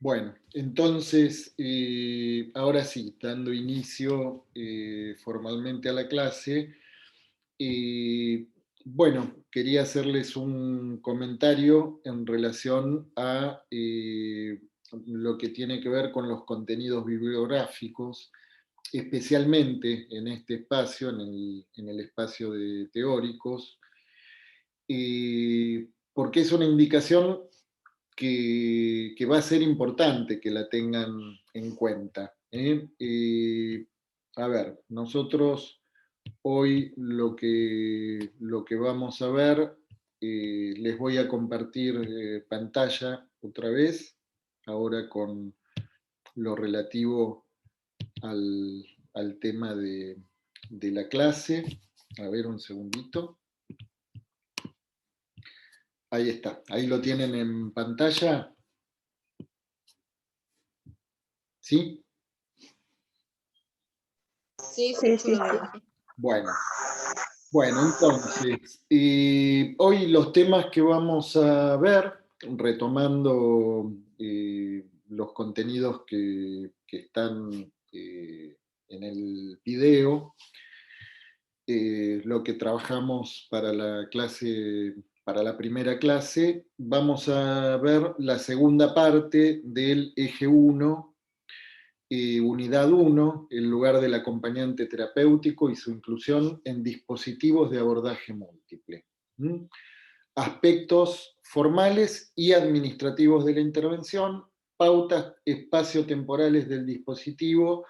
Bueno, entonces, ahora sí, dando inicio formalmente a la clase, eh, bueno, quería hacerles un comentario en relación a lo que tiene que ver con los contenidos bibliográficos, especialmente en este espacio, en el espacio de teóricos, porque es una indicación que va a ser importante que la tengan en cuenta. A ver, nosotros hoy lo que vamos a ver, les voy a compartir pantalla otra vez, ahora con lo relativo al, al tema de la clase. A ver, un segundito. Ahí está, ahí lo tienen en pantalla. ¿Sí? Sí, Sí, sí, sí. Bueno, entonces, hoy los temas que vamos a ver, retomando los contenidos que están en el video, lo que trabajamos para la clase, para la primera clase, vamos a ver la segunda parte del eje 1, unidad 1, el lugar del acompañante terapéutico y su inclusión en dispositivos de abordaje múltiple. ¿Mm? Aspectos formales y administrativos de la intervención, pautas espaciotemporales del dispositivo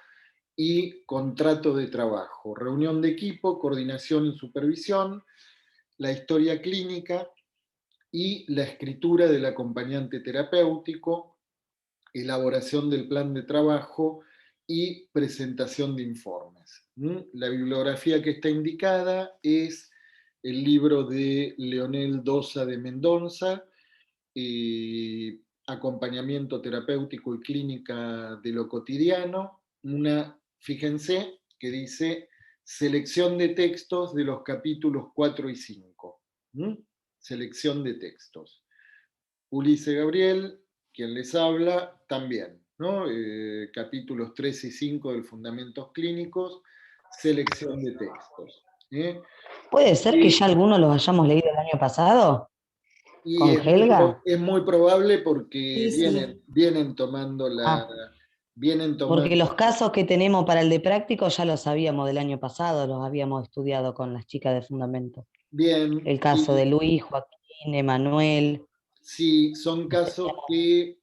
y contrato de trabajo, reunión de equipo, coordinación y supervisión, la historia clínica y la escritura del acompañante terapéutico, elaboración del plan de trabajo y presentación de informes. La bibliografía que está indicada es el libro de Leonel Dosa de Mendoza, Acompañamiento terapéutico y clínica de lo cotidiano, fíjense, que dice selección de textos de los capítulos 4 y 5. Selección de textos. Ulises Gabriel, quien les habla, también, ¿no? Capítulos 3 y 5 del Fundamentos Clínicos, selección de textos. ¿eh? ¿Puede ser que ya Y, algunos los hayamos leído el año pasado y con es, muy, Helga? es muy probable porque sí, sí. vienen tomando la. Ah, Vienen porque tomando. los casos que tenemos para el de práctico ya los sabíamos del año pasado, los habíamos estudiado con las chicas de Fundamento. Bien, El caso de Luis, Joaquín, Emanuel. sí, son casos que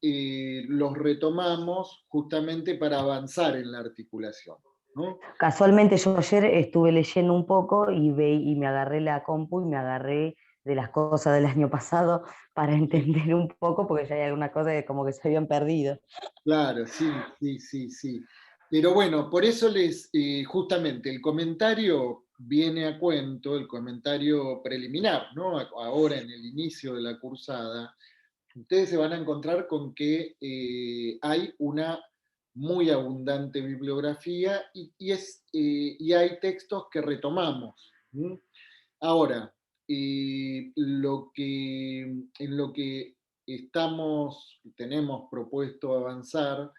los retomamos justamente para avanzar en la articulación, ¿no? Casualmente yo ayer estuve leyendo un poco y me agarré la compu y me agarré de las cosas del año pasado para entender un poco, porque ya hay algunas cosas que como que se habían perdido. Claro, sí, sí, sí, sí. Pero bueno, por eso justamente el comentario viene a cuento, el comentario preliminar, ¿no? Ahora en el inicio de la cursada, ustedes se van a encontrar con que hay una muy abundante bibliografía y hay textos que retomamos. ¿Mm? Ahora, en lo que tenemos propuesto avanzar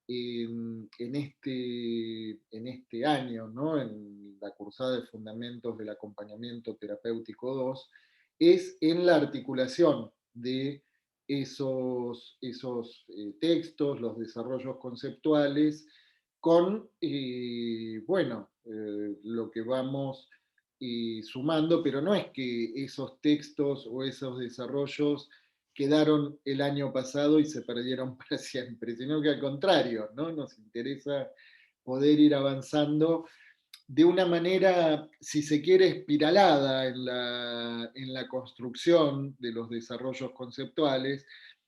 en este año, ¿no? En la cursada de Fundamentos del Acompañamiento Terapéutico 2, es en la articulación de esos textos, los desarrollos conceptuales, con, bueno, lo que vamos sumando, pero no es que esos textos o esos desarrollos quedaron el año pasado y se perdieron para siempre, sino que al contrario, ¿no? Nos interesa poder ir avanzando de una manera, si se quiere, espiralada en la construcción de los desarrollos conceptuales.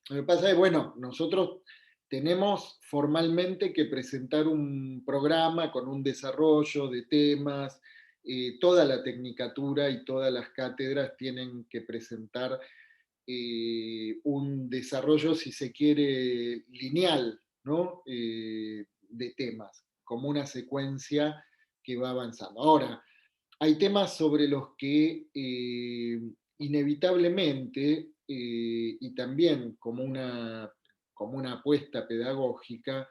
Lo que pasa es, bueno, nosotros tenemos formalmente que presentar un programa con un desarrollo de temas, toda la tecnicatura y todas las cátedras tienen que presentar un desarrollo, si se quiere, lineal, ¿no? De temas, como una secuencia que va avanzando. Ahora, hay temas sobre los que inevitablemente, y también como como una apuesta pedagógica,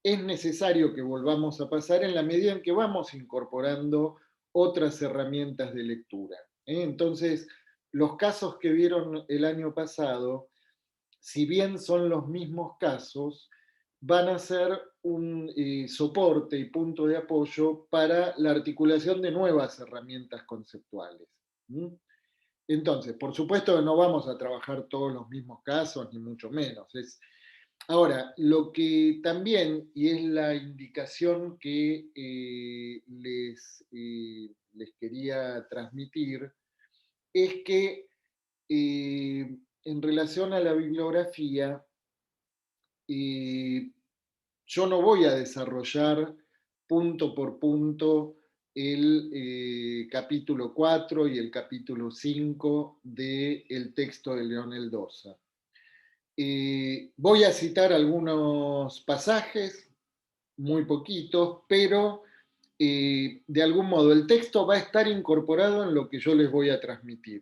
es necesario que volvamos a pasar en la medida en que vamos incorporando otras herramientas de lectura. Entonces, los casos que vieron el año pasado, si bien son los mismos casos, van a ser un soporte y punto de apoyo para la articulación de nuevas herramientas conceptuales. Entonces, por supuesto que no vamos a trabajar todos los mismos casos, ni mucho menos. Ahora, lo que también, y es la indicación que les quería transmitir, es que en relación a la bibliografía, yo no voy a desarrollar punto por punto el capítulo 4 y el capítulo 5 del texto de Leonel Dosa. Voy a citar algunos pasajes, muy poquitos, pero de algún modo el texto va a estar incorporado en lo que yo les voy a transmitir.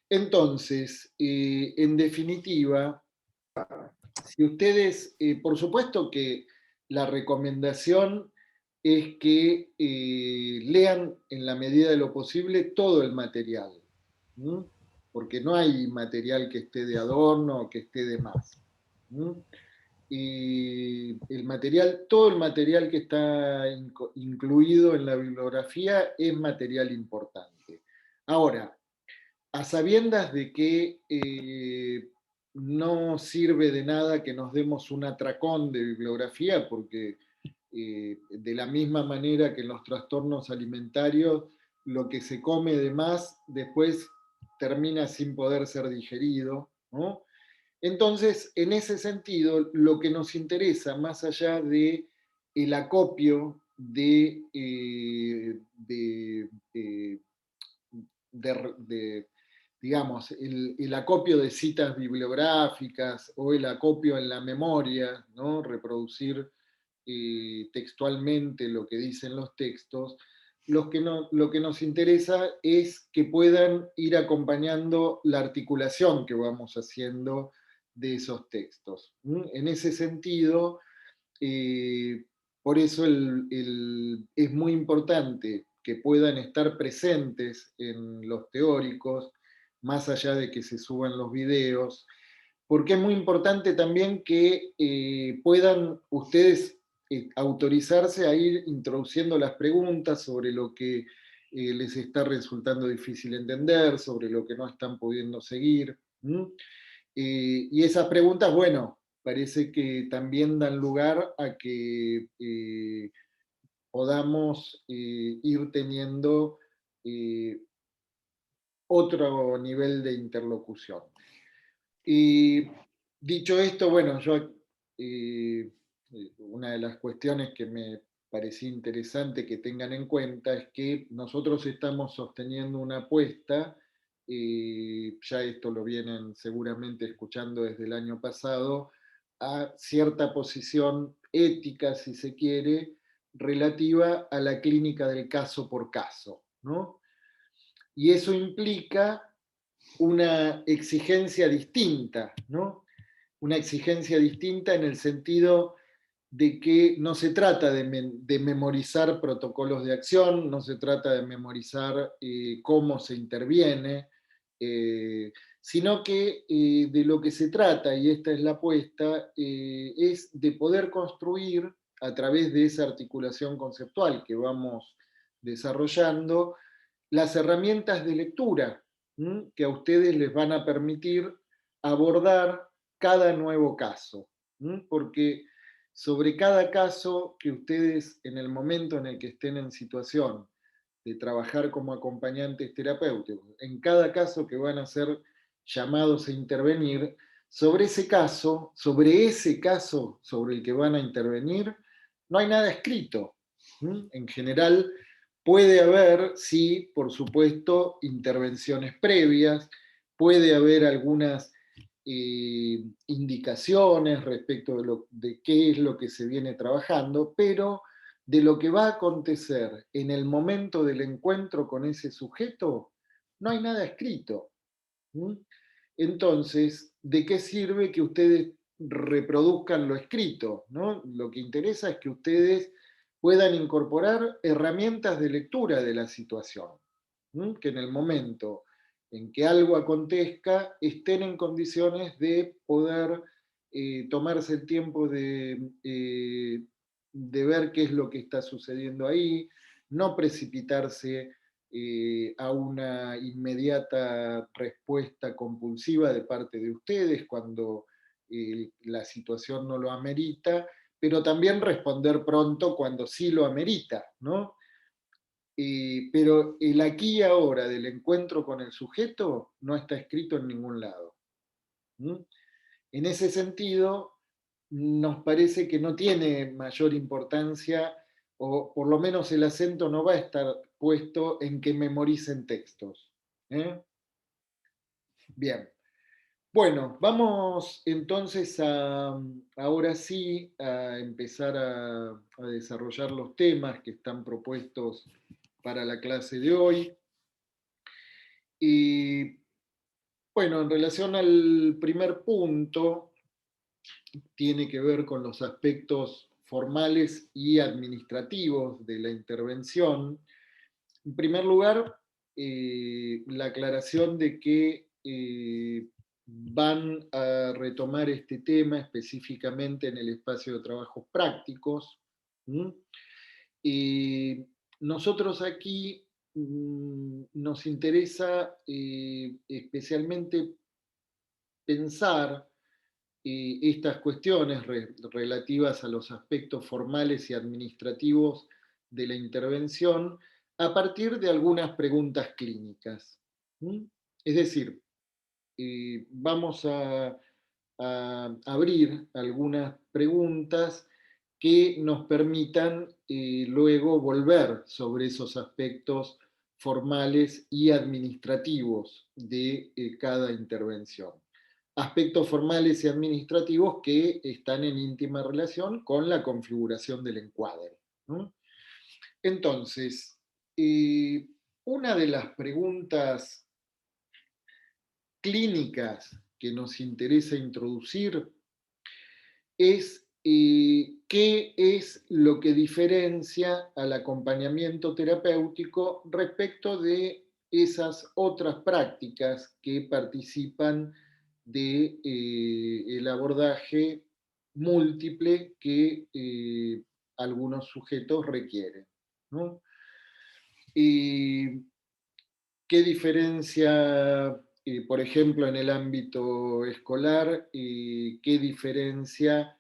Entonces, en definitiva, si ustedes, por supuesto que la recomendación es que lean en la medida de lo posible todo el material, porque no hay material que esté de adorno o que esté de más. Y el material, todo el material que está incluido en la bibliografía es material importante. Ahora, a sabiendas de que no sirve de nada que nos demos un atracón de bibliografía, porque de la misma manera que en los trastornos alimentarios, lo que se come de más después termina sin poder ser digerido, ¿no? Entonces, en ese sentido, lo que nos interesa, más allá de el acopio de digamos, el acopio de citas bibliográficas o el acopio en la memoria, ¿no? Reproducir textualmente lo que dicen los textos, lo que nos interesa es que puedan ir acompañando la articulación que vamos haciendo de esos textos. En ese sentido, por eso es muy importante que puedan estar presentes en los teóricos, más allá de que se suban los videos, porque es muy importante también que puedan ustedes autorizarse a ir introduciendo las preguntas sobre lo que les está resultando difícil entender, sobre lo que no están pudiendo seguir. Y esas preguntas, bueno, parece que también dan lugar a que podamos ir teniendo otro nivel de interlocución. Y dicho esto, bueno, yo una de las cuestiones que me parecía interesante que tengan en cuenta es que nosotros estamos sosteniendo una apuesta, ya esto lo vienen seguramente escuchando desde el año pasado, a cierta posición ética, si se quiere, relativa a la clínica del caso por caso, ¿no? Y eso implica una exigencia distinta, ¿no? Una exigencia distinta en el sentido de que no se trata de memorizar protocolos de acción, no se trata de memorizar cómo se interviene, sino que de lo que se trata, y esta es la apuesta, es de poder construir a través de esa articulación conceptual que vamos desarrollando, las herramientas de lectura que a ustedes les van a permitir abordar cada nuevo caso, porque sobre cada caso que ustedes en el momento en el que estén en situación de trabajar como acompañantes terapéuticos, en cada caso que van a ser llamados a intervenir, sobre ese caso sobre el que van a intervenir, no hay nada escrito. En general, puede haber, sí, por supuesto, intervenciones previas, puede haber algunas indicaciones respecto de qué es lo que se viene trabajando, pero de lo que va a acontecer en el momento del encuentro con ese sujeto, no hay nada escrito. Entonces, ¿de qué sirve que ustedes reproduzcan lo escrito? ¿No? Lo que interesa es que ustedes puedan incorporar herramientas de lectura de la situación, que en el momento en que algo acontezca estén en condiciones de poder tomarse el tiempo de ver qué es lo que está sucediendo ahí, no precipitarse a una inmediata respuesta compulsiva de parte de ustedes cuando la situación no lo amerita, pero también responder pronto cuando sí lo amerita, ¿no? Pero el aquí y ahora del encuentro con el sujeto no está escrito en ningún lado. ¿Mm? En ese sentido, nos parece que no tiene mayor importancia, o por lo menos el acento no va a estar puesto en que memoricen textos. ¿Eh? Bien. Bueno, vamos entonces ahora sí a empezar a desarrollar los temas que están propuestos para la clase de hoy. Y bueno, en relación al primer punto, tiene que ver con los aspectos formales y administrativos de la intervención. En primer lugar, la aclaración de que van a retomar este tema específicamente en el espacio de trabajos prácticos. ¿Mm? Y nosotros aquí nos interesa especialmente pensar estas cuestiones relativas a los aspectos formales y administrativos de la intervención a partir de algunas preguntas clínicas. ¿Mm? Es decir, vamos a abrir algunas preguntas que nos permitan luego volver sobre esos aspectos formales y administrativos de cada intervención. Aspectos formales y administrativos que están en íntima relación con la configuración del encuadre, ¿no? Entonces, una de las preguntas clínicas que nos interesa introducir es qué es lo que diferencia al acompañamiento terapéutico respecto de esas otras prácticas que participan del abordaje múltiple que algunos sujetos requieren, ¿no? ¿Qué diferencia, por ejemplo, en el ámbito escolar, qué diferencia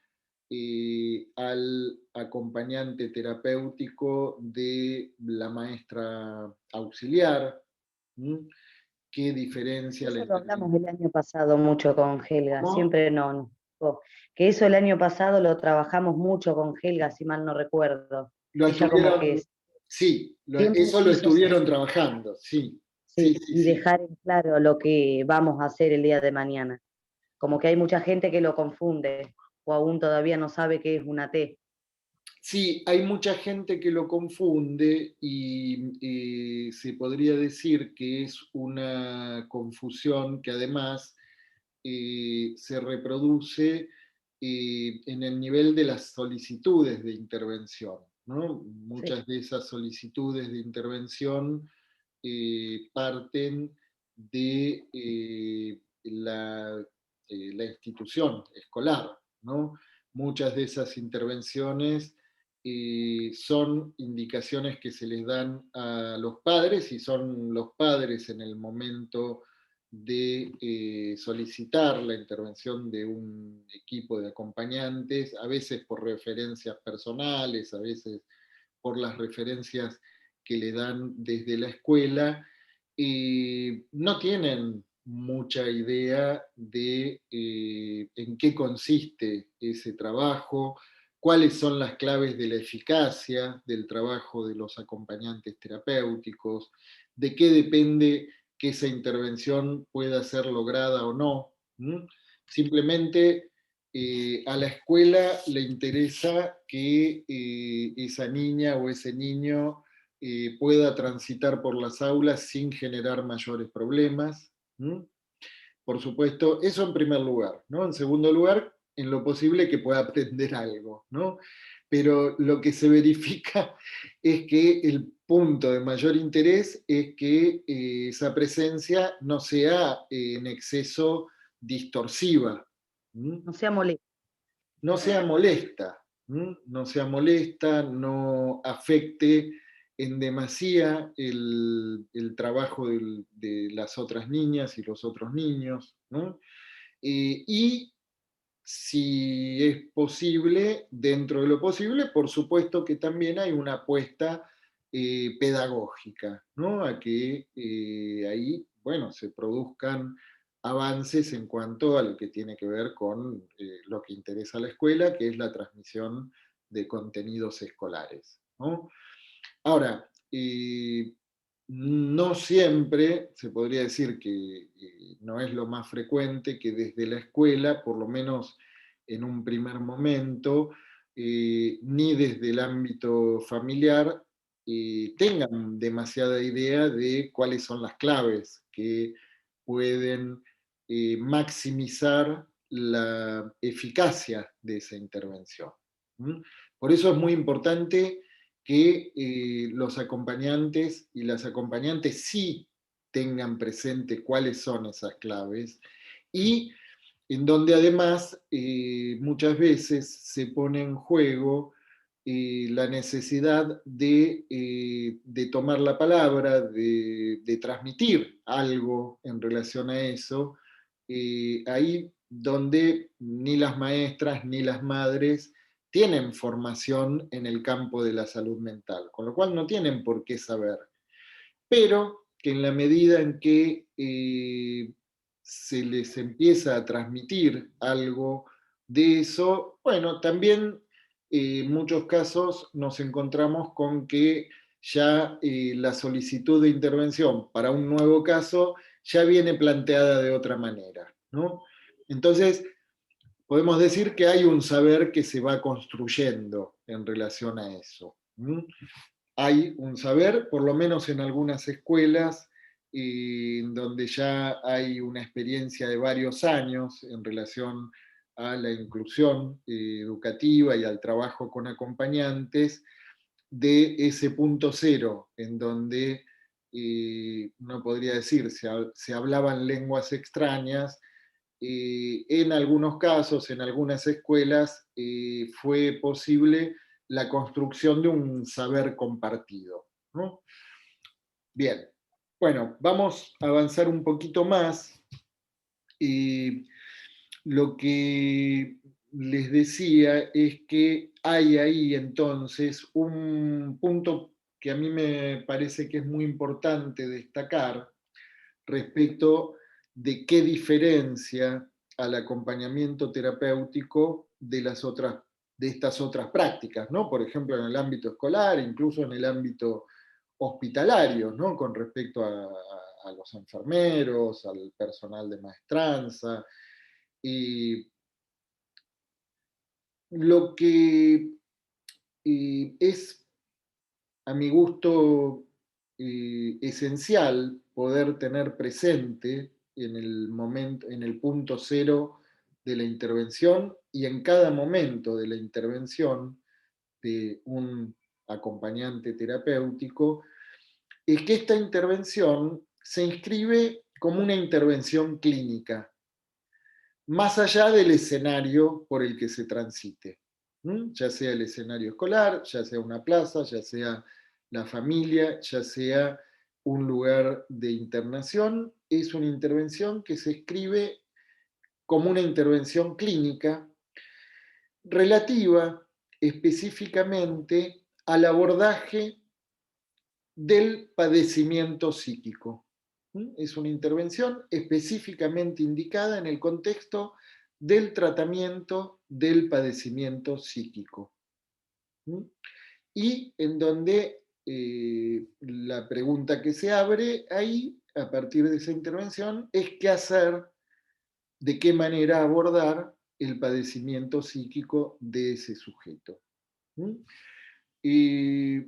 al acompañante terapéutico de la maestra auxiliar? ¿Mm? ¿Qué diferencia la Eso lo intervención? hablamos el año pasado mucho con Helga, ¿Cómo? siempre que eso el año pasado lo trabajamos mucho con Helga, si mal no recuerdo. Lo Ella como estuvieron, que sí, siempre eso lo quiso estuvieron trabajando, sí, sí, sí, sí, y sí. dejar en claro lo que vamos a hacer el día de mañana. Como que hay mucha gente que lo confunde o aún todavía no sabe qué es una T. Sí, hay mucha gente que lo confunde y se podría decir que es una confusión que además se reproduce en el nivel de las solicitudes de intervención, ¿no? Sí. Muchas de esas solicitudes de intervención parten de la institución escolar, ¿no? Muchas de esas intervenciones son indicaciones que se les dan a los padres y son los padres en el momento de solicitar la intervención de un equipo de acompañantes, a veces por referencias personales, a veces por las referencias que le dan desde la escuela, no tienen mucha idea de en qué consiste ese trabajo, cuáles son las claves de la eficacia del trabajo de los acompañantes terapéuticos, de qué depende que esa intervención pueda ser lograda o no. Simplemente a la escuela le interesa que esa niña o ese niño pueda transitar por las aulas sin generar mayores problemas. por supuesto, eso en primer lugar, ¿no? En segundo lugar, en lo posible que pueda aprender algo, ¿no? Pero lo que se verifica es que el punto de mayor interés es que esa presencia no sea en exceso distorsiva, ¿m? No sea molesto. No sea molesta, ¿m? No sea molesta, no afecte en demasía el trabajo de las otras niñas y los otros niños, ¿no? Y si es posible, dentro de lo posible, por supuesto que también hay una apuesta pedagógica, ¿no? A que ahí, bueno, se produzcan avances en cuanto a lo que tiene que ver con lo que interesa a la escuela, que es la transmisión de contenidos escolares, ¿no? Ahora, no siempre, se podría decir que no es lo más frecuente que desde la escuela, por lo menos en un primer momento, ni desde el ámbito familiar, tengan demasiada idea de cuáles son las claves que pueden maximizar la eficacia de esa intervención. ¿Mm? Por eso es muy importante que los acompañantes y las acompañantes sí tengan presente cuáles son esas claves y en donde además muchas veces se pone en juego la necesidad de tomar la palabra, de transmitir algo en relación a eso, ahí donde ni las maestras ni las madres tienen formación en el campo de la salud mental, con lo cual no tienen por qué saber, pero que en la medida en que se les empieza a transmitir algo de eso, bueno, también en muchos casos nos encontramos con que ya la solicitud de intervención para un nuevo caso ya viene planteada de otra manera, ¿no? Entonces, podemos decir que hay un saber que se va construyendo en relación a eso. Hay un saber, por lo menos en algunas escuelas, donde ya hay una experiencia de varios años en relación a la inclusión educativa y al trabajo con acompañantes, de ese punto cero, en donde uno podría decir, se hablaban lenguas extrañas, en algunos casos, en algunas escuelas, fue posible la construcción de un saber compartido, ¿no? Bien, bueno, vamos a avanzar un poquito más. Lo que les decía es que hay ahí entonces un punto que a mí me parece que es muy importante destacar respecto de qué diferencia al acompañamiento terapéutico de de estas otras prácticas, ¿no? Por ejemplo, en el ámbito escolar, incluso en el ámbito hospitalario, ¿no? Con respecto a los enfermeros, al personal de maestranza. Y lo que es, a mi gusto, esencial poder tener presente en el momento, en el punto cero de la intervención y en cada momento de la intervención de un acompañante terapéutico, es que esta intervención se inscribe como una intervención clínica, más allá del escenario por el que se transite, ya sea el escenario escolar, ya sea una plaza, ya sea la familia, ya sea un lugar de internación, es una intervención que se escribe como una intervención clínica relativa específicamente al abordaje del padecimiento psíquico. Es una intervención específicamente indicada en el contexto del tratamiento del padecimiento psíquico. Y en donde la pregunta que se abre ahí, a partir de esa intervención, es qué hacer, de qué manera abordar el padecimiento psíquico de ese sujeto. ¿Y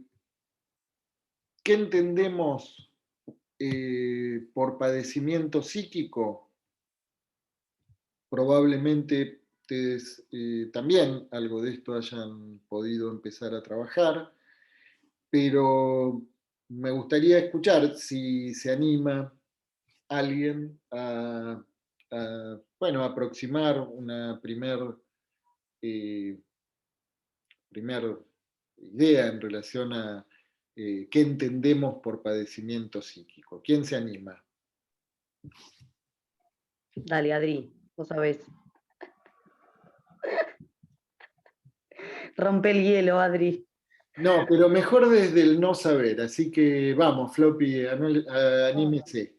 qué entendemos por padecimiento psíquico? probablemente ustedes también algo de esto hayan podido empezar a trabajar, pero me gustaría escuchar si se anima alguien bueno, a aproximar una primer idea en relación a qué entendemos por padecimiento psíquico. ¿Quién se anima? Dale, Adri, vos sabés. Rompe el hielo, Adri. No, pero mejor desde el no saber, así que vamos, Floppy, anímese.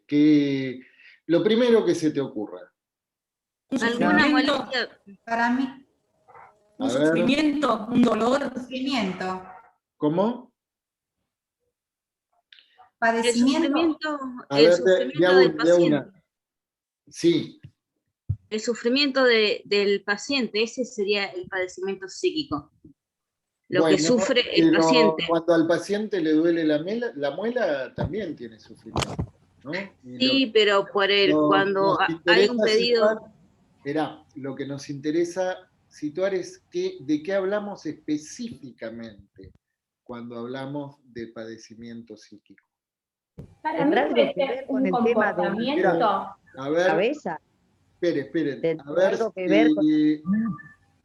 Lo primero que se te ocurra. Un ¿Alguna sufrimiento, molestia? para mí, A un ver, sufrimiento, un dolor, Sufrimiento. ¿cómo? El Padecimiento. sufrimiento, A el ver, sufrimiento del de una. paciente. Sí, El sufrimiento del paciente, ese sería el padecimiento psíquico. Lo que bueno, sufre el pero paciente. cuando al paciente le duele la muela también tiene sufrimiento, ¿no? Y Sí, pero cuando nos hay un interesa situar, pedido, lo que nos interesa situar es de qué hablamos específicamente cuando hablamos de padecimiento psíquico. Para mí ¿Tendrá algo puede que ser ver con un el tema de comportamiento. A ver, cabeza? esperen, a ¿Tendrá ver, algo que ver con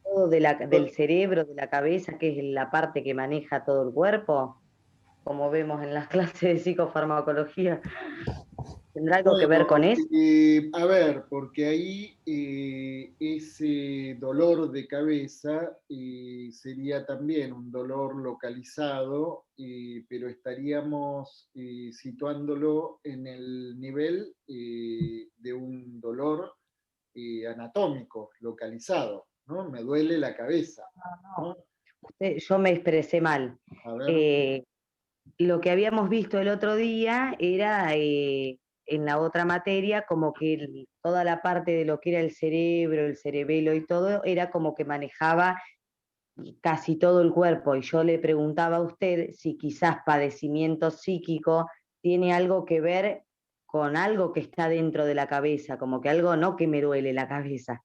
todo del cerebro, de la cabeza, que es la parte que maneja todo el cuerpo? Como vemos en las clases de psicofarmacología. ¿Tendrá algo que ver con eso? a ver, porque ahí ese dolor de cabeza sería también un dolor localizado, pero estaríamos situándolo en el nivel de un dolor anatómico, localizado, ¿no? Me duele la cabeza, ¿no? Yo me expresé mal. A ver. Lo que habíamos visto el otro día era en la otra materia como que toda la parte de lo que era el cerebro, el cerebelo y todo, era como que manejaba casi todo el cuerpo. Y yo le preguntaba a usted si quizás padecimiento psíquico tiene algo que ver con algo que está dentro de la cabeza, como que algo no que me duele la cabeza.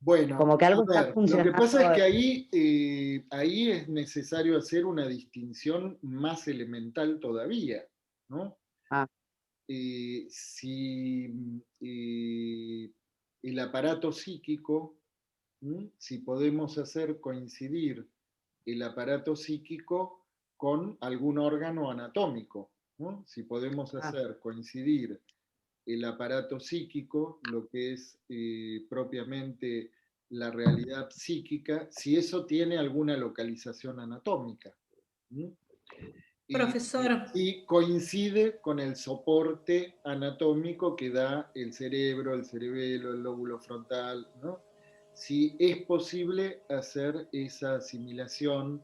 Bueno, Como que algo a está ver, lo que funcionando. pasa es que ahí es necesario hacer una distinción más elemental todavía, ¿no? Ah. Si el aparato psíquico, si podemos hacer coincidir el aparato psíquico con algún órgano anatómico, ¿no? Si podemos hacer coincidir el aparato psíquico, lo que es propiamente la realidad psíquica, si eso tiene alguna localización anatómica. profesor. Y coincide con el soporte anatómico que da el cerebro, el cerebelo, el lóbulo frontal, ¿no? Si es posible hacer esa asimilación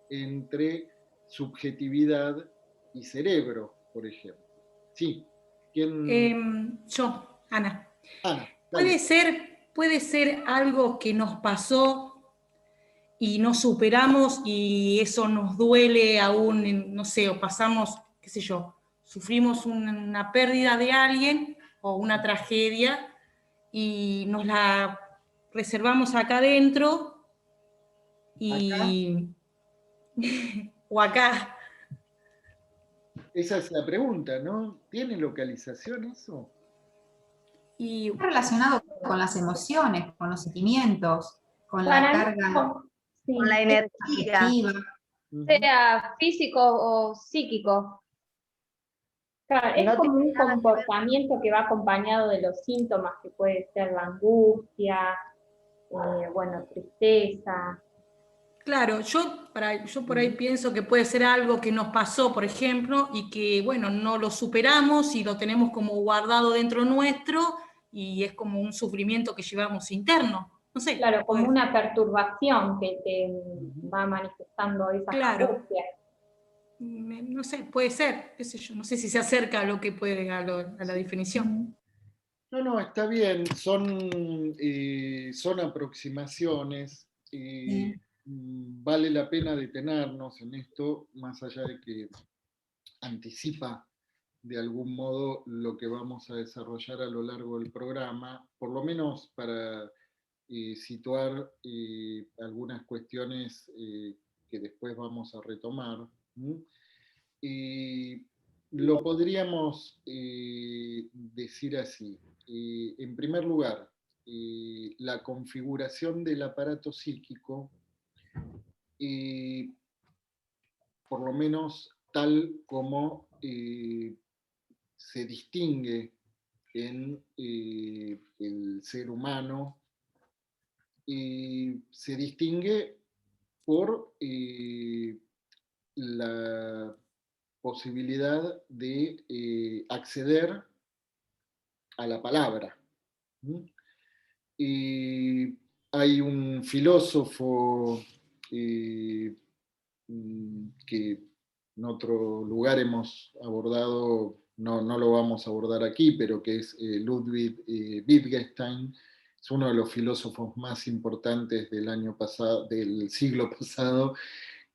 entre subjetividad y cerebro, por ejemplo. Sí. ¿Quién? Yo, Ana. Ana, dale. Puede ser algo que nos pasó y no superamos y eso nos duele aún, no sé, o pasamos, qué sé yo, sufrimos una pérdida de alguien o una tragedia y nos la reservamos acá adentro y... o acá. Esa es la pregunta, ¿no? ¿Tiene localización eso? Y Está relacionado con las emociones, con los sentimientos, con la Para mí, carga sí, Con la energía. afectiva. sea físico o psíquico. Claro, es No como tiene un nada que ver. comportamiento que va acompañado de los síntomas, que puede ser la angustia, bueno, tristeza. claro, yo por ahí pienso que puede ser algo que nos pasó, por ejemplo, y que, bueno, no lo superamos y lo tenemos como guardado dentro nuestro y es como un sufrimiento que llevamos interno. No sé. Claro, como pues, una perturbación que te va manifestando esas Claro. angustias. No sé, puede ser, qué sé yo, no sé si se acerca a lo que puede, a la definición. No, está bien, son aproximaciones. Vale la pena detenernos en esto, más allá de que anticipa de algún modo lo que vamos a desarrollar a lo largo del programa, por lo menos para situar algunas cuestiones que después vamos a retomar. Lo podríamos decir así. En primer lugar, la configuración del aparato psíquico, por lo menos tal como se distingue en el ser humano, se distingue por la posibilidad de acceder a la palabra. Hay un filósofo que en otro lugar hemos abordado, no lo vamos a abordar aquí, pero que es Ludwig Wittgenstein, es uno de los filósofos más importantes del siglo pasado,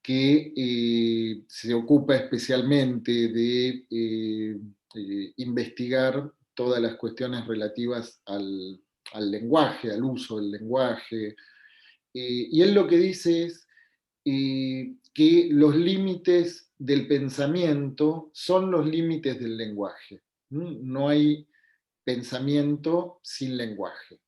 que se ocupa especialmente de investigar todas las cuestiones relativas al lenguaje, al uso del lenguaje. Y él lo que dice es que los límites del pensamiento son los límites del lenguaje. No hay pensamiento sin lenguaje.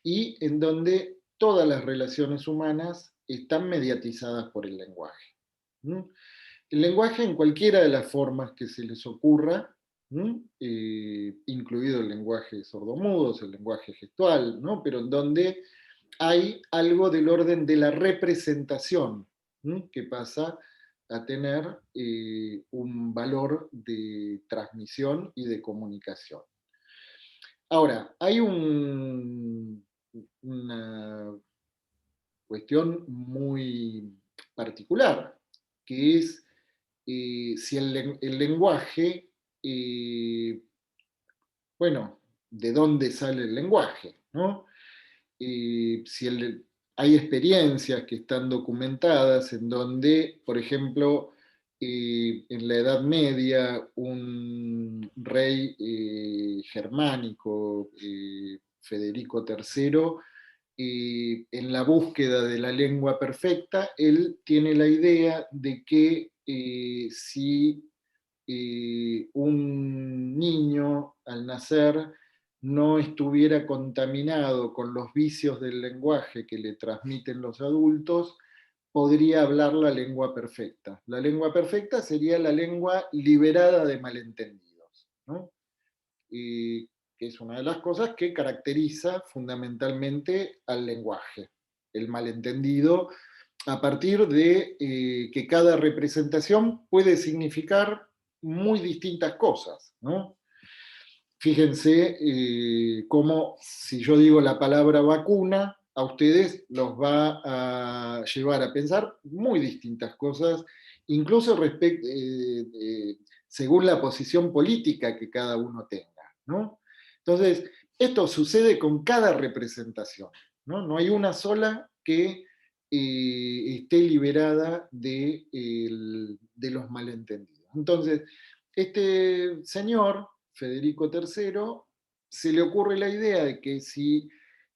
Y en donde todas las relaciones humanas están mediatizadas por el lenguaje. El lenguaje en cualquiera de las formas que se les ocurra, incluido el lenguaje sordomudos, el lenguaje gestual, ¿no? Pero en donde hay algo del orden de la representación, que pasa a tener un valor de transmisión y de comunicación. Ahora, hay una cuestión muy particular, que es si el lenguaje, bueno, ¿de dónde sale el lenguaje? ¿No? Hay experiencias que están documentadas en donde, por ejemplo, en la Edad Media, un rey germánico, Federico III, en la búsqueda de la lengua perfecta, él tiene la idea de que si un niño al nacer no estuviera contaminado con los vicios del lenguaje que le transmiten los adultos, podría hablar la lengua perfecta. La lengua perfecta sería la lengua liberada de malentendidos, ¿no? Que es una de las cosas que caracteriza fundamentalmente al lenguaje. El malentendido, a partir de que cada representación puede significar muy distintas cosas, ¿no? Fíjense cómo si yo digo la palabra vacuna, a ustedes los va a llevar a pensar muy distintas cosas, incluso según la posición política que cada uno tenga, ¿no? Entonces, esto sucede con cada representación, ¿no? No hay una sola que esté liberada de los malentendidos. Entonces, este señor, Federico III, se le ocurre la idea de que si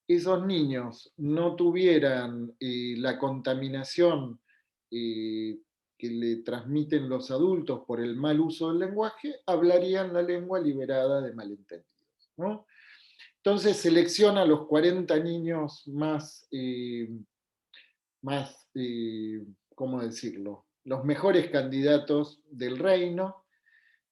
esos niños no tuvieran la contaminación que le transmiten los adultos por el mal uso del lenguaje, hablarían la lengua liberada de malentendidos, ¿no? Entonces selecciona a los 40 niños más, ¿cómo decirlo?, los mejores candidatos del reino,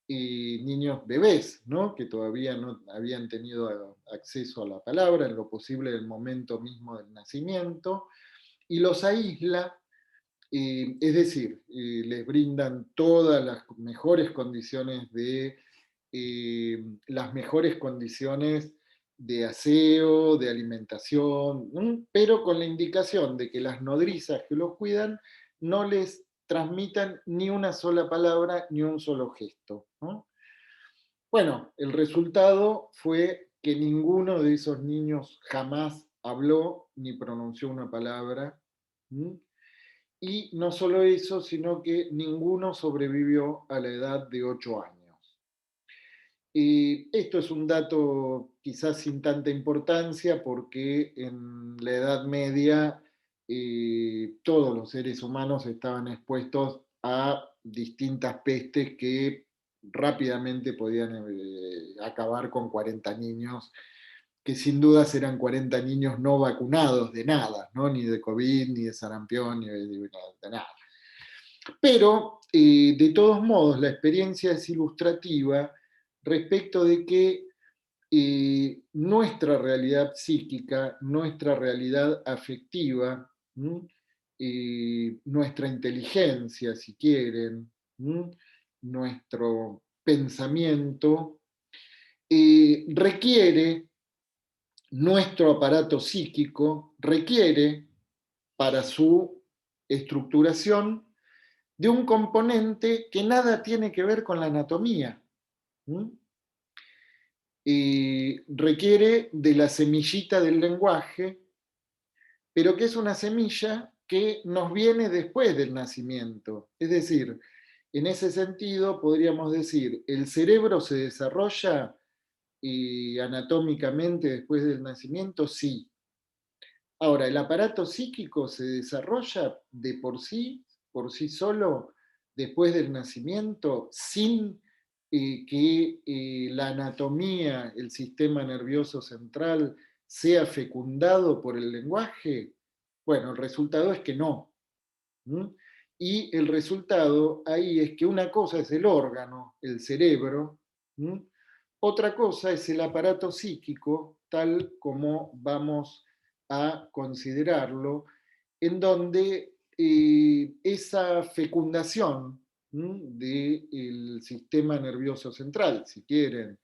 niños bebés, ¿no? Que todavía no habían tenido acceso a la palabra, en lo posible del momento mismo del nacimiento, y los aísla, es decir, les brindan todas las mejores condiciones las mejores condiciones de aseo, de alimentación, pero con la indicación de que las nodrizas que los cuidan no les transmitan ni una sola palabra ni un solo gesto, ¿no? Bueno, el resultado fue que ninguno de esos niños jamás habló ni pronunció una palabra, y no solo eso, sino que ninguno sobrevivió a la edad de 8 años. Esto es un dato quizás sin tanta importancia porque en la Edad Media todos los seres humanos estaban expuestos a distintas pestes que rápidamente podían acabar con 40 niños, que sin dudas eran 40 niños no vacunados de nada, ¿no? Ni de COVID, ni de sarampión, ni de nada. Pero, de todos modos, la experiencia es ilustrativa respecto de que nuestra realidad psíquica, nuestra realidad afectiva, nuestra inteligencia, si quieren, nuestro pensamiento, requiere, nuestro aparato psíquico requiere para su estructuración de un componente que nada tiene que ver con la anatomía. Requiere de la semillita del lenguaje, pero que es una semilla que nos viene después del nacimiento. Es decir, en ese sentido podríamos decir, el cerebro se desarrolla anatómicamente después del nacimiento, sí. Ahora, ¿el aparato psíquico se desarrolla de por sí solo, después del nacimiento, sin que la anatomía, el sistema nervioso central, sea fecundado por el lenguaje? Bueno, el resultado es que no. Y el resultado ahí es que una cosa es el órgano, el cerebro, otra cosa es el aparato psíquico, tal como vamos a considerarlo, en donde esa fecundación del sistema nervioso central, si quieren,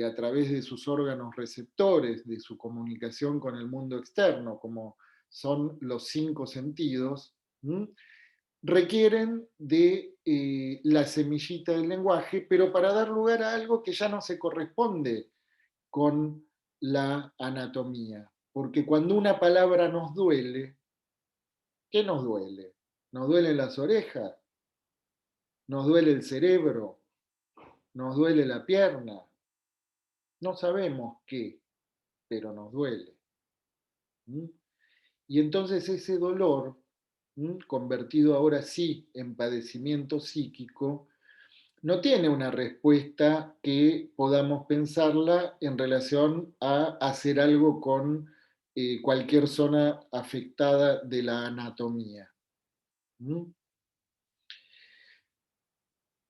a través de sus órganos receptores, de su comunicación con el mundo externo, como son los 5 sentidos, requieren de la semillita del lenguaje, pero para dar lugar a algo que ya no se corresponde con la anatomía. Porque cuando una palabra nos duele, ¿qué nos duele? ¿Nos duelen las orejas? ¿Nos duele el cerebro? ¿Nos duele la pierna? No sabemos qué, pero nos duele. Y entonces ese dolor, convertido ahora sí en padecimiento psíquico, no tiene una respuesta que podamos pensarla en relación a hacer algo con cualquier zona afectada de la anatomía.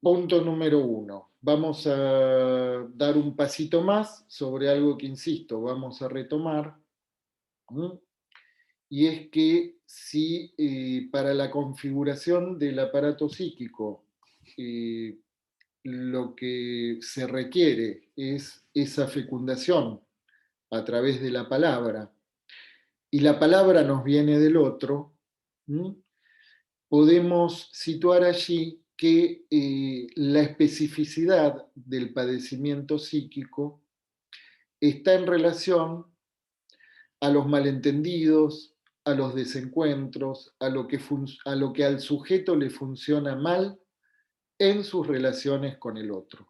Punto número 1. Vamos a dar un pasito más sobre algo que, insisto, vamos a retomar. Y es que si para la configuración del aparato psíquico lo que se requiere es esa fecundación a través de la palabra, y la palabra nos viene del otro, podemos situar allí que la especificidad del padecimiento psíquico está en relación a los malentendidos, a los desencuentros, a lo que al sujeto le funciona mal en sus relaciones con el otro.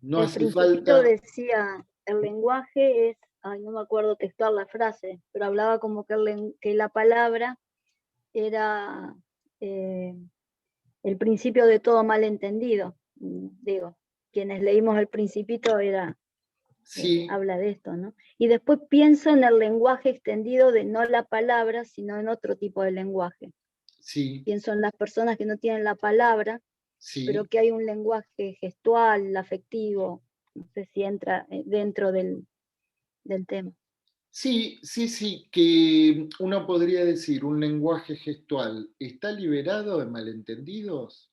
No el hace Principito falta... decía, el lenguaje es, ay, no me acuerdo textual la frase, pero hablaba como que la palabra era el principio de todo malentendido. Digo, quienes leímos el Principito Sí, habla de esto, ¿no? Y después pienso en el lenguaje extendido de no la palabra, sino en otro tipo de lenguaje. sí, Pienso en las personas que no tienen la palabra, sí. pero que hay un lenguaje gestual, afectivo, no sé si entra dentro del tema. Sí, sí, sí, que uno podría decir un lenguaje gestual, ¿está liberado de malentendidos?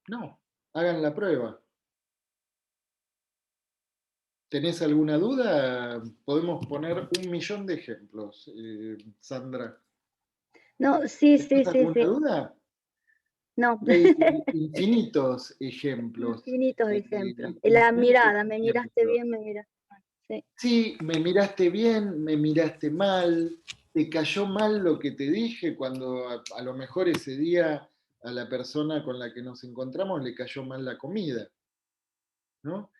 No, hagan la prueba. ¿Tenés alguna duda? Podemos poner 1.000.000 de ejemplos, Sandra. No, sí. ¿Alguna duda? No. Hay infinitos ejemplos. Infinitos ejemplos. La mirada, me miraste bien, me miraste mal. Sí. Sí, me miraste bien, me miraste mal, te cayó mal lo que te dije cuando a lo mejor ese día a la persona con la que nos encontramos le cayó mal la comida, ¿no?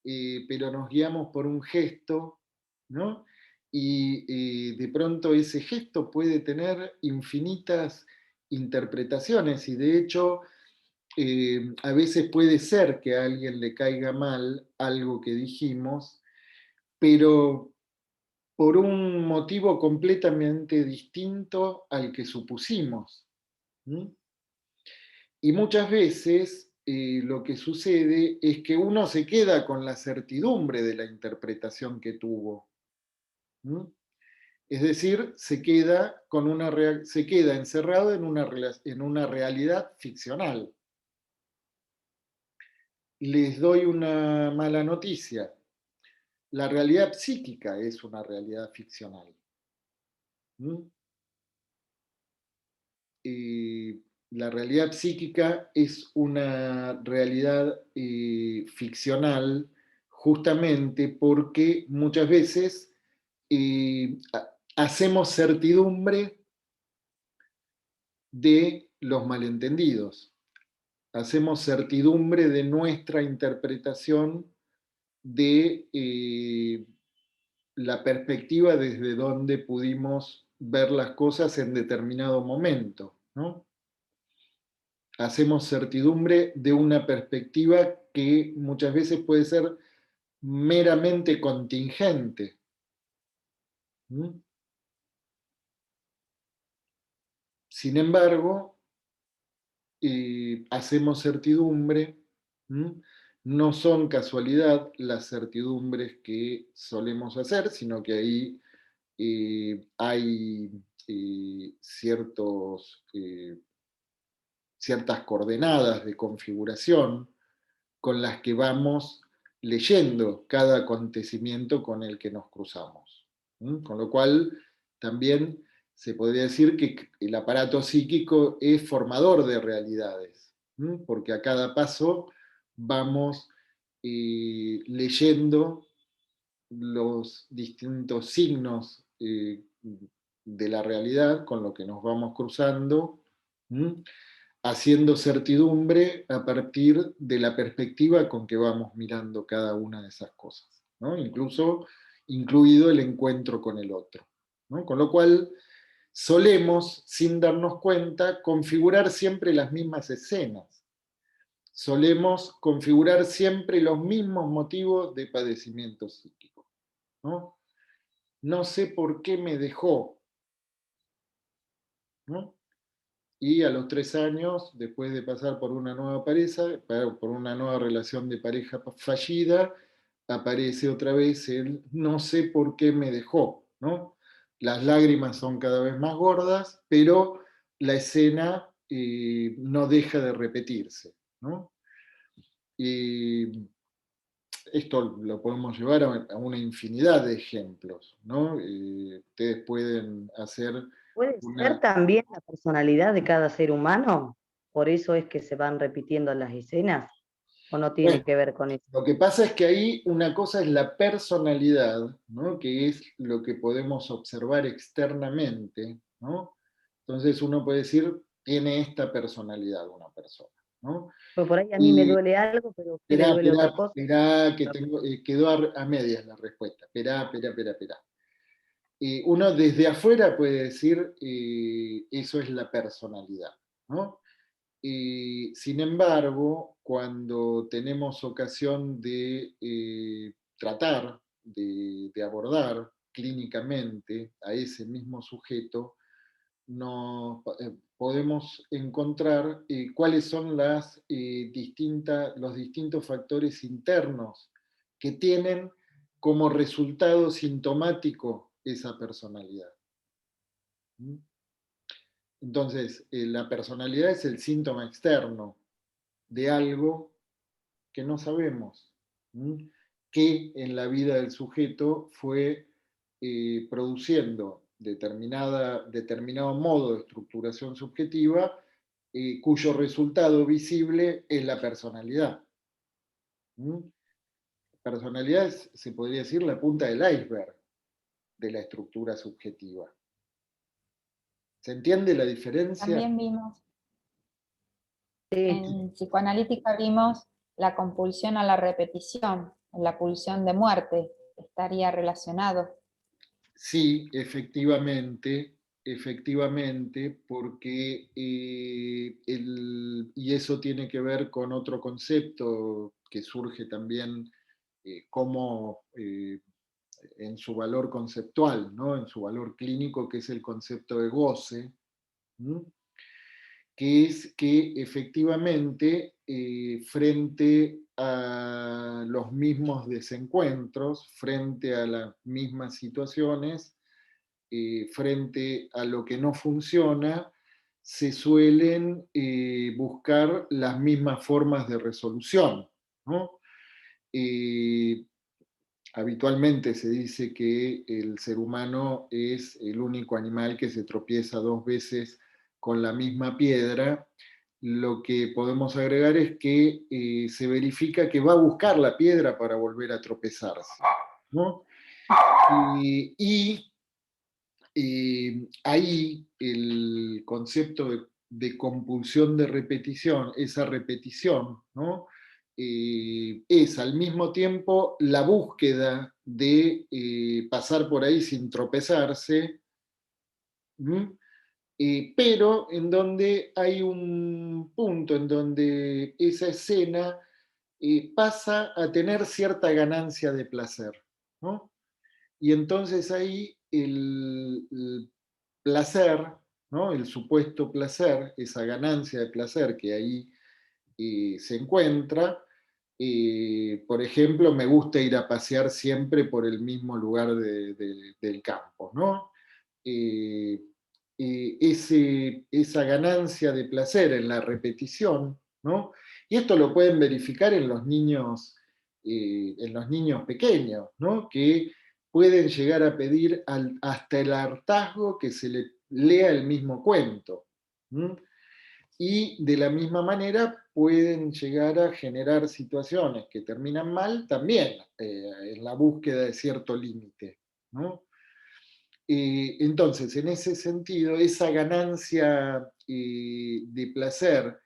Pero nos guiamos por un gesto, ¿no? Y de pronto ese gesto puede tener infinitas interpretaciones y de hecho a veces puede ser que a alguien le caiga mal algo que dijimos, pero por un motivo completamente distinto al que supusimos. ¿Mm? Y muchas veces lo que sucede es que uno se queda con la certidumbre de la interpretación que tuvo. ¿Mm? Es decir, se queda encerrado en una realidad ficcional. Les doy una mala noticia. La realidad psíquica es una realidad ficcional. ¿Mm? La realidad psíquica es una realidad ficcional justamente porque muchas veces hacemos certidumbre de los malentendidos, hacemos certidumbre de nuestra interpretación de la perspectiva desde donde pudimos ver las cosas en determinado momento, ¿no? Hacemos certidumbre de una perspectiva que muchas veces puede ser meramente contingente. ¿Mm? Sin embargo, hacemos certidumbre, ¿Mm? No son casualidad las certidumbres que solemos hacer, sino que ahí hay ciertas coordenadas de configuración con las que vamos leyendo cada acontecimiento con el que nos cruzamos. Con lo cual, también se podría decir que el aparato psíquico es formador de realidades, porque a cada paso vamos leyendo los distintos signos de la realidad con lo que nos vamos cruzando, haciendo certidumbre a partir de la perspectiva con que vamos mirando cada una de esas cosas, ¿no? Incluido el encuentro con el otro, ¿no? Con lo cual solemos, sin darnos cuenta, configurar siempre las mismas escenas. Solemos configurar siempre los mismos motivos de padecimiento psíquico, ¿no? No sé por qué me dejó, ¿no? Y a los 3 años, después de pasar por una nueva pareja, por una nueva relación de pareja fallida, aparece otra vez el no sé por qué me dejó, ¿no? Las lágrimas son cada vez más gordas, pero la escena no deja de repetirse, ¿no? Y esto lo podemos llevar a una infinidad de ejemplos, ¿no? Ustedes pueden hacer ¿Puede ser una... también la personalidad de cada ser humano? ¿Por eso es que se van repitiendo las escenas? ¿O no tiene Bueno, que ver con eso? lo que pasa es que ahí una cosa es la personalidad, ¿no? Que es lo que podemos observar externamente, ¿no? Entonces uno puede decir, tiene esta personalidad una persona, ¿no? Pues por ahí a mí me Y duele algo, pero a usted le duele otra cosa. esperá, que quedó a medias la respuesta. Esperá. Uno desde afuera puede decir, eso es la personalidad, ¿no? Sin embargo, cuando tenemos ocasión de tratar, de abordar clínicamente a ese mismo sujeto, podemos encontrar cuáles son los distintos factores internos que tienen como resultado sintomático esa personalidad. ¿Mm? Entonces, la personalidad es el síntoma externo de algo que no sabemos, que en la vida del sujeto fue produciendo determinado modo de estructuración subjetiva, cuyo resultado visible es la personalidad. Personalidad es, se podría decir, la punta del iceberg de la estructura subjetiva. ¿Se entiende la diferencia? También vimos, En psicoanalítica vimos la compulsión a la repetición, la pulsión de muerte, estaría relacionado. Sí, efectivamente, porque y eso tiene que ver con otro concepto que surge también como en su valor conceptual, ¿no? En su valor clínico, que es el concepto de goce, ¿m? Que es que efectivamente frente a los mismos desencuentros, frente a las mismas situaciones, frente a lo que no funciona, se suelen buscar las mismas formas de resolución, ¿no? Habitualmente se dice que el ser humano es el único animal que se tropieza 2 veces con la misma piedra. Lo que podemos agregar es que se verifica que va a buscar la piedra para volver a tropezarse, ¿no? Y ahí el concepto de compulsión de repetición, esa repetición, ¿no? Es al mismo tiempo la búsqueda de pasar por ahí sin tropezarse, pero en donde hay un punto en donde esa escena pasa a tener cierta ganancia de placer, ¿no? Y entonces ahí el placer, ¿no? El supuesto placer, esa ganancia de placer que ahí se encuentra, por ejemplo, me gusta ir a pasear siempre por el mismo lugar del campo, ¿no? Esa ganancia de placer en la repetición, ¿no? Y esto lo pueden verificar en los niños pequeños, ¿no? Que pueden llegar a pedir hasta el hartazgo que se le lea el mismo cuento. ¿Mm? Y de la misma manera pueden llegar a generar situaciones que terminan mal también en la búsqueda de cierto límite, ¿no? Entonces, en ese sentido, esa ganancia de placer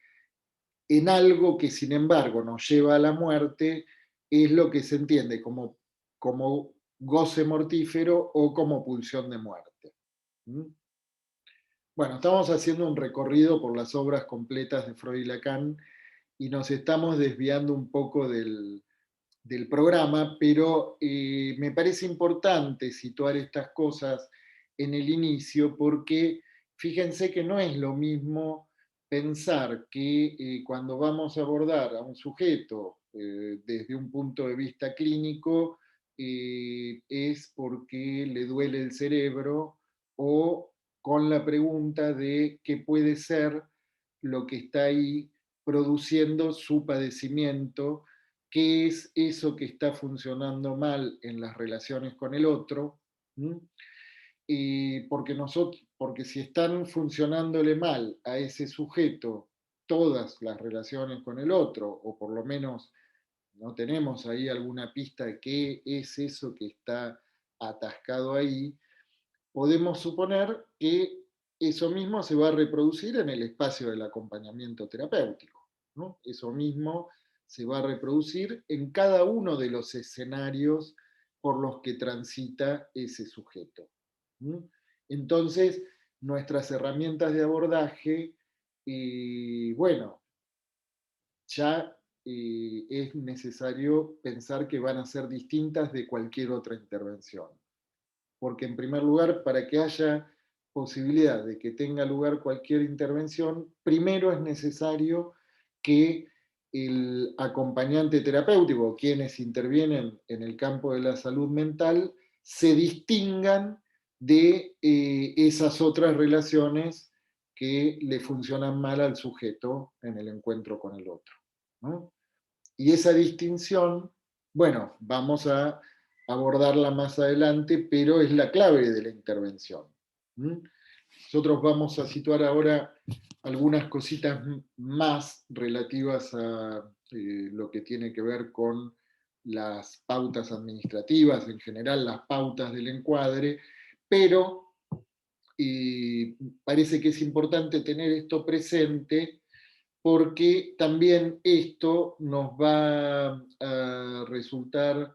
en algo que sin embargo nos lleva a la muerte es lo que se entiende como goce mortífero o como pulsión de muerte. ¿Mm? Bueno, estamos haciendo un recorrido por las obras completas de Freud y Lacan y nos estamos desviando un poco del programa, pero me parece importante situar estas cosas en el inicio porque fíjense que no es lo mismo pensar que cuando vamos a abordar a un sujeto desde un punto de vista clínico es porque le duele el cerebro o con la pregunta de qué puede ser lo que está ahí produciendo su padecimiento, qué es eso que está funcionando mal en las relaciones con el otro, porque si están funcionándole mal a ese sujeto todas las relaciones con el otro, o por lo menos no tenemos ahí alguna pista de qué es eso que está atascado ahí, podemos suponer que eso mismo se va a reproducir en el espacio del acompañamiento terapéutico, ¿no? Eso mismo se va a reproducir en cada uno de los escenarios por los que transita ese sujeto. Entonces, nuestras herramientas de abordaje, bueno, ya es necesario pensar que van a ser distintas de cualquier otra intervención. Porque en primer lugar, para que haya posibilidad de que tenga lugar cualquier intervención, primero es necesario que el acompañante terapéutico, quienes intervienen en el campo de la salud mental, se distingan de esas otras relaciones que le funcionan mal al sujeto en el encuentro con el otro, ¿no? Y esa distinción, bueno, vamos a abordarla más adelante, pero es la clave de la intervención. Nosotros vamos a situar ahora algunas cositas más relativas a lo que tiene que ver con las pautas administrativas, en general las pautas del encuadre, pero parece que es importante tener esto presente porque también esto nos va a resultar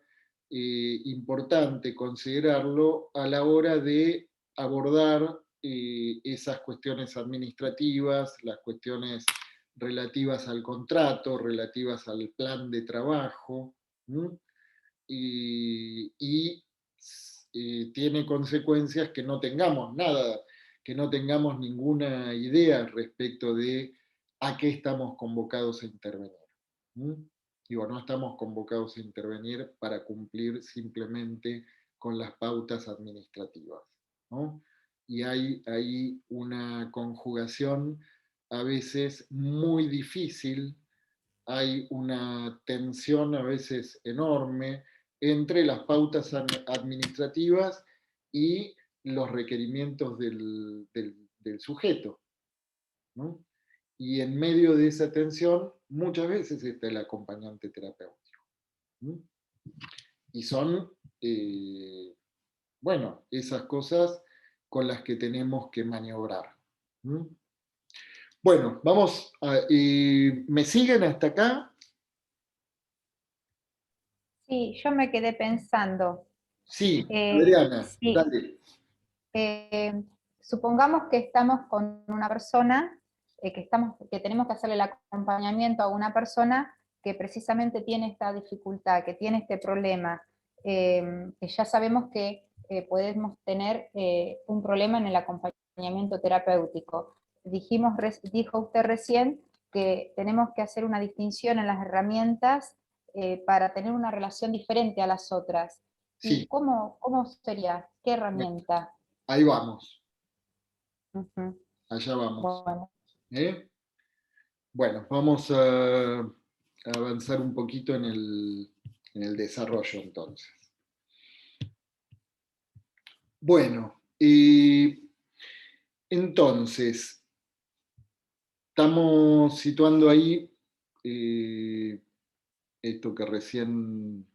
importante considerarlo a la hora de abordar esas cuestiones administrativas, las cuestiones relativas al contrato, relativas al plan de trabajo, y tiene consecuencias que no tengamos nada, que no tengamos ninguna idea respecto de a qué estamos convocados a intervenir. Digo, no estamos convocados a intervenir para cumplir simplemente con las pautas administrativas, ¿no? Y hay ahí una conjugación a veces muy difícil, hay una tensión a veces enorme entre las pautas administrativas y los requerimientos del sujeto, ¿no? Y en medio de esa tensión, muchas veces está el acompañante terapéutico. Y son, bueno, esas cosas con las que tenemos que maniobrar. Bueno, vamos ¿me siguen hasta acá? Sí, yo me quedé pensando. Sí, Adriana, Sí, dale. supongamos que estamos con una persona, que tenemos que hacerle el acompañamiento a una persona que precisamente tiene esta dificultad, que tiene este problema, que ya sabemos que podemos tener un problema en el acompañamiento terapéutico. Dijo usted recién que tenemos que hacer una distinción en las herramientas para tener una relación diferente a las otras. ¿Y Sí, cómo sería? ¿Qué herramienta? ahí vamos, Ujú. allá vamos. Bueno, ¿Eh? Bueno, vamos a avanzar un poquito en el desarrollo entonces. Bueno, entonces, estamos situando ahí esto que recién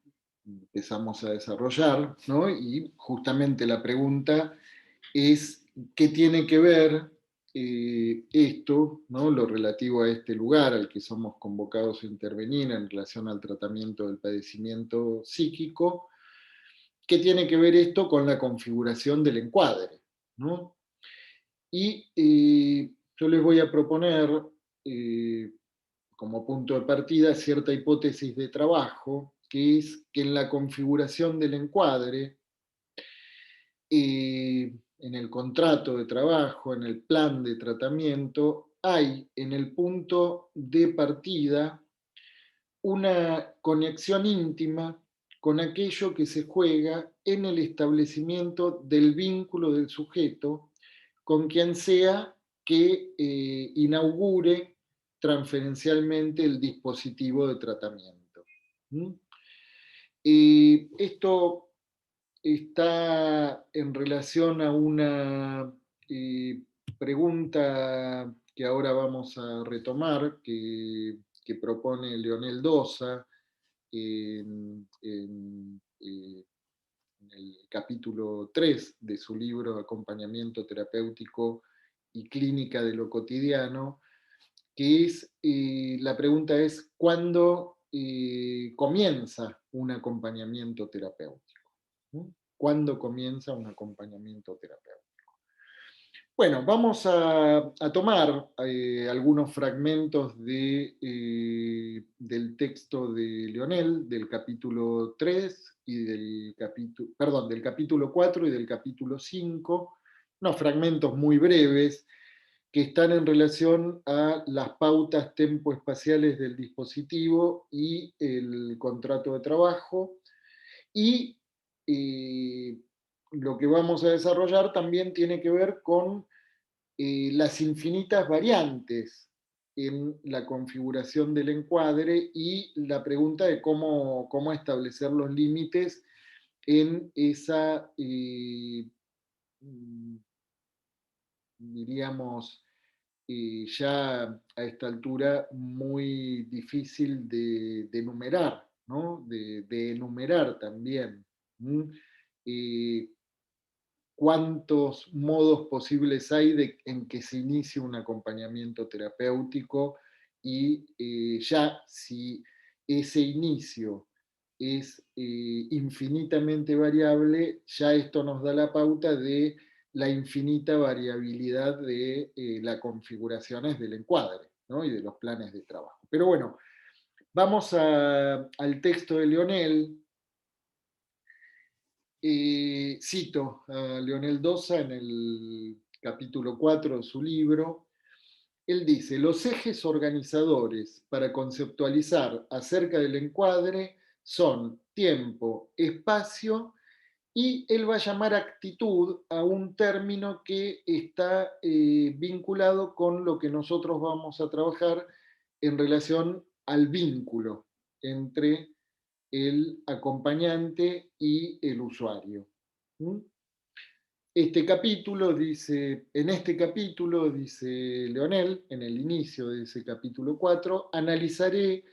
empezamos a desarrollar, ¿no? Y justamente la pregunta es qué tiene que ver esto, ¿no? Lo relativo a este lugar al que somos convocados a intervenir en relación al tratamiento del padecimiento psíquico, qué tiene que ver esto con la configuración del encuadre, ¿no? Y yo les voy a proponer como punto de partida cierta hipótesis de trabajo, que es que en la configuración del encuadre, en el contrato de trabajo, en el plan de tratamiento, hay en el punto de partida una conexión íntima con aquello que se juega en el establecimiento del vínculo del sujeto con quien sea que inaugure transferencialmente el dispositivo de tratamiento. Esto está en relación a una pregunta que ahora vamos a retomar, que propone Leonel Dosa en el capítulo 3 de su libro Acompañamiento terapéutico y clínica de lo cotidiano, que es, la pregunta es, ¿cuándo comienza un acompañamiento terapéutico? ¿Cuándo comienza un acompañamiento terapéutico? Bueno, vamos a tomar algunos fragmentos del texto de Leonel, del capítulo 3 y del capítulo 4 y del capítulo 5, unos fragmentos muy breves que están en relación a las pautas tempoespaciales del dispositivo y el contrato de trabajo, y lo que vamos a desarrollar también tiene que ver con las infinitas variantes en la configuración del encuadre y la pregunta de cómo establecer los límites en esa, diríamos, ya a esta altura muy difícil de enumerar, ¿no? De enumerar también. ¿Cuántos modos posibles hay en que se inicie un acompañamiento terapéutico y ya si ese inicio es infinitamente variable, ya esto nos da la pauta de la infinita variabilidad de las configuraciones del encuadre, ¿no? Y de los planes de trabajo. Pero bueno, vamos al texto de Leonel. Cito a Leonel Dosa en el capítulo 4 de su libro. Él dice: los ejes organizadores para conceptualizar acerca del encuadre son tiempo, espacio, y él va a llamar actitud a un término que está vinculado con lo que nosotros vamos a trabajar en relación al vínculo entre el acompañante y el usuario. En este capítulo, dice Leonel, en el inicio de ese capítulo 4, analizaré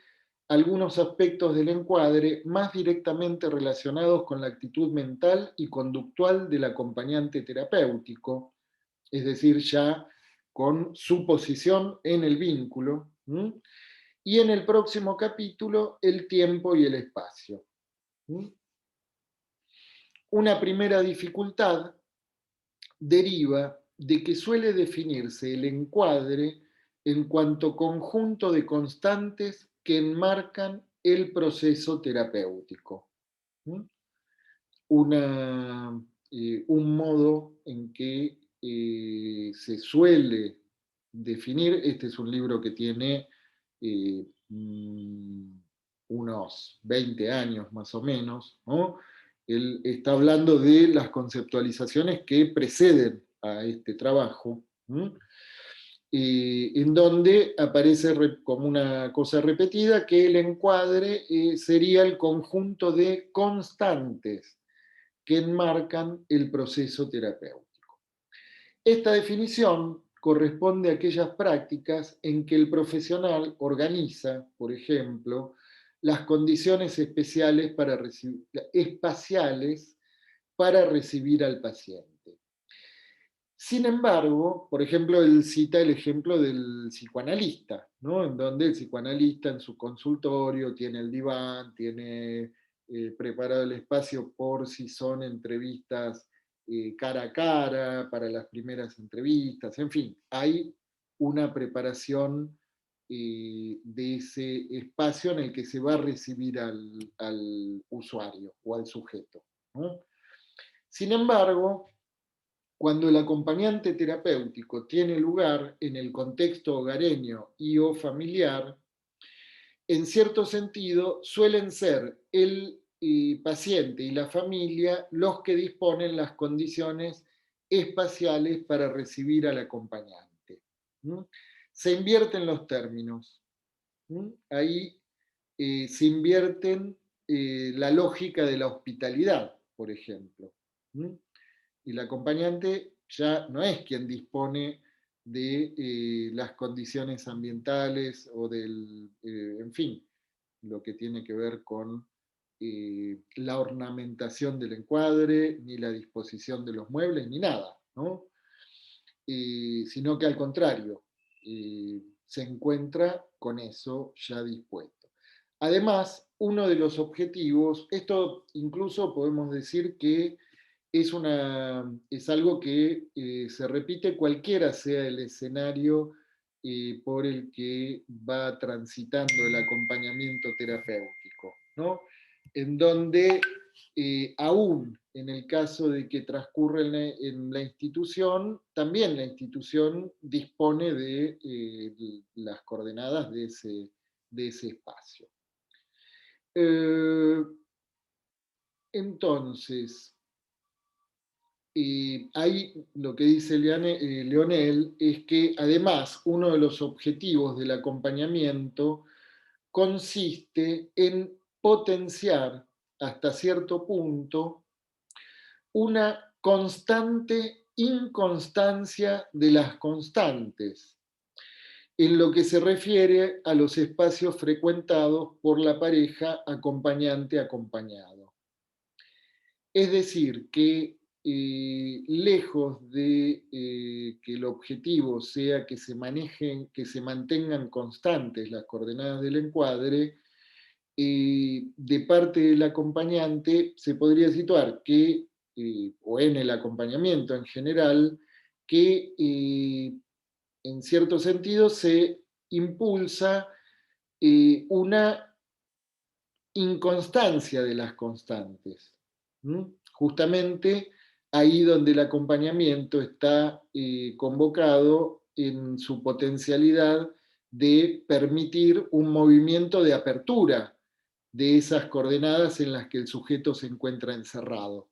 algunos aspectos del encuadre más directamente relacionados con la actitud mental y conductual del acompañante terapéutico, es decir, ya con su posición en el vínculo, y en el próximo capítulo, el tiempo y el espacio. Una primera dificultad deriva de que suele definirse el encuadre en cuanto conjunto de constantes que enmarcan el proceso terapéutico. Un modo en que se suele definir, este es un libro que tiene unos 20 años más o menos, ¿no? Él está hablando de las conceptualizaciones que preceden a este trabajo, en donde aparece como una cosa repetida que el encuadre sería el conjunto de constantes que enmarcan el proceso terapéutico. Esta definición corresponde a aquellas prácticas en que el profesional organiza, por ejemplo, las condiciones espaciales para recibir al paciente. Sin embargo, por ejemplo, él cita el ejemplo del psicoanalista, ¿no? En donde el psicoanalista en su consultorio tiene el diván, tiene preparado el espacio por si son entrevistas cara a cara, para las primeras entrevistas, en fin, hay una preparación de ese espacio en el que se va a recibir al usuario o al sujeto, ¿no? Sin embargo, cuando el acompañante terapéutico tiene lugar en el contexto hogareño y o familiar, en cierto sentido suelen ser el paciente y la familia los que disponen las condiciones espaciales para recibir al acompañante. Se invierten los términos. Ahí se invierten la lógica de la hospitalidad, por ejemplo. Y el acompañante ya no es quien dispone de las condiciones ambientales o en fin, lo que tiene que ver con la ornamentación del encuadre, ni la disposición de los muebles, ni nada, ¿no? Sino que al contrario, se encuentra con eso ya dispuesto. Además, uno de los objetivos, esto incluso podemos decir que es algo que se repite cualquiera sea el escenario por el que va transitando el acompañamiento terapéutico, ¿no? En donde aún en el caso de que transcurre en la institución, también la institución dispone de las coordenadas de ese espacio. Entonces, ahí lo que dice Leonel es que además uno de los objetivos del acompañamiento consiste en potenciar hasta cierto punto una constante inconstancia de las constantes, en lo que se refiere a los espacios frecuentados por la pareja acompañante-acompañado. Es decir, que lejos de que el objetivo sea que se manejen, que se mantengan constantes las coordenadas del encuadre, de parte del acompañante se podría situar que, o en el acompañamiento en general, que en cierto sentido se impulsa una inconstancia de las constantes. Justamente ahí donde el acompañamiento está convocado en su potencialidad de permitir un movimiento de apertura de esas coordenadas en las que el sujeto se encuentra encerrado.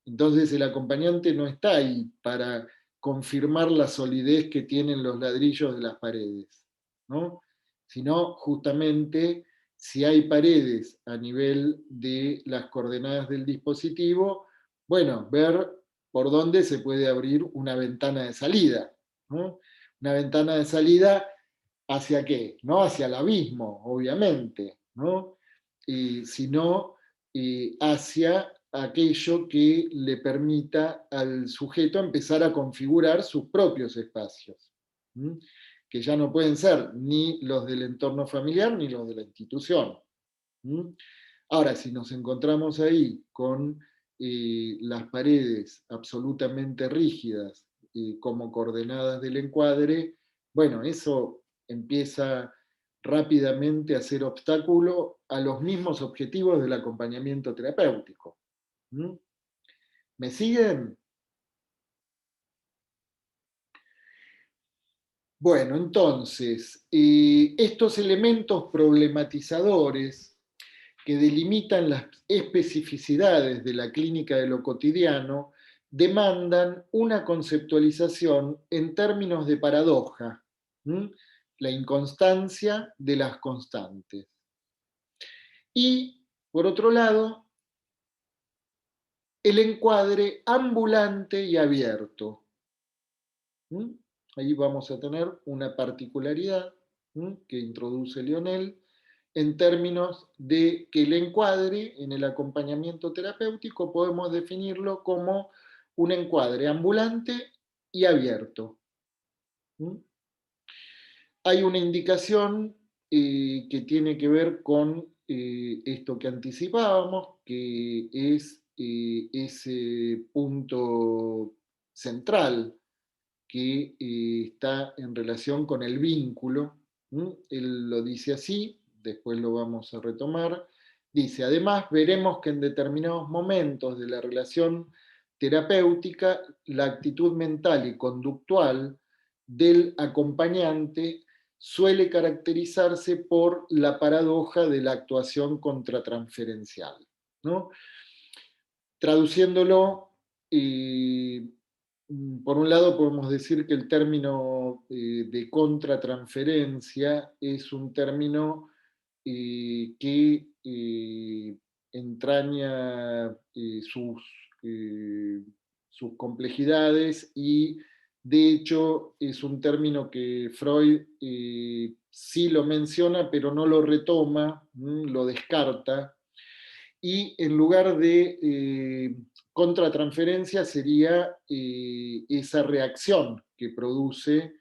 Entonces el acompañante no está ahí para confirmar la solidez que tienen los ladrillos de las paredes, ¿no? Sino justamente si hay paredes a nivel de las coordenadas del dispositivo, bueno, ver por dónde se puede abrir una ventana de salida, ¿no? Una ventana de salida ¿hacia qué? No hacia el abismo, obviamente, ¿no? Sino hacia aquello que le permita al sujeto empezar a configurar sus propios espacios, que ya no pueden ser ni los del entorno familiar ni los de la institución. Ahora, si nos encontramos ahí con las paredes absolutamente rígidas como coordenadas del encuadre, bueno, eso empieza rápidamente a ser obstáculo a los mismos objetivos del acompañamiento terapéutico. ¿Me siguen? Bueno, entonces, estos elementos problematizadores que delimitan las especificidades de la clínica de lo cotidiano demandan una conceptualización en términos de paradoja, la inconstancia de las constantes. Y, por otro lado, el encuadre ambulante y abierto. Ahí vamos a tener una particularidad que introduce Lionel en términos de que el encuadre en el acompañamiento terapéutico podemos definirlo como un encuadre ambulante y abierto. Hay una indicación que tiene que ver con esto que anticipábamos, que es ese punto central que está en relación con el vínculo. Él lo dice así, después lo vamos a retomar. Dice, además veremos que en determinados momentos de la relación terapéutica, la actitud mental y conductual del acompañante suele caracterizarse por la paradoja de la actuación contratransferencial, ¿no? Traduciéndolo, por un lado podemos decir que el término de contratransferencia es un término que entraña sus complejidades y de hecho es un término que Freud sí lo menciona pero no lo retoma, lo descarta, y en lugar de contratransferencia sería esa reacción que produce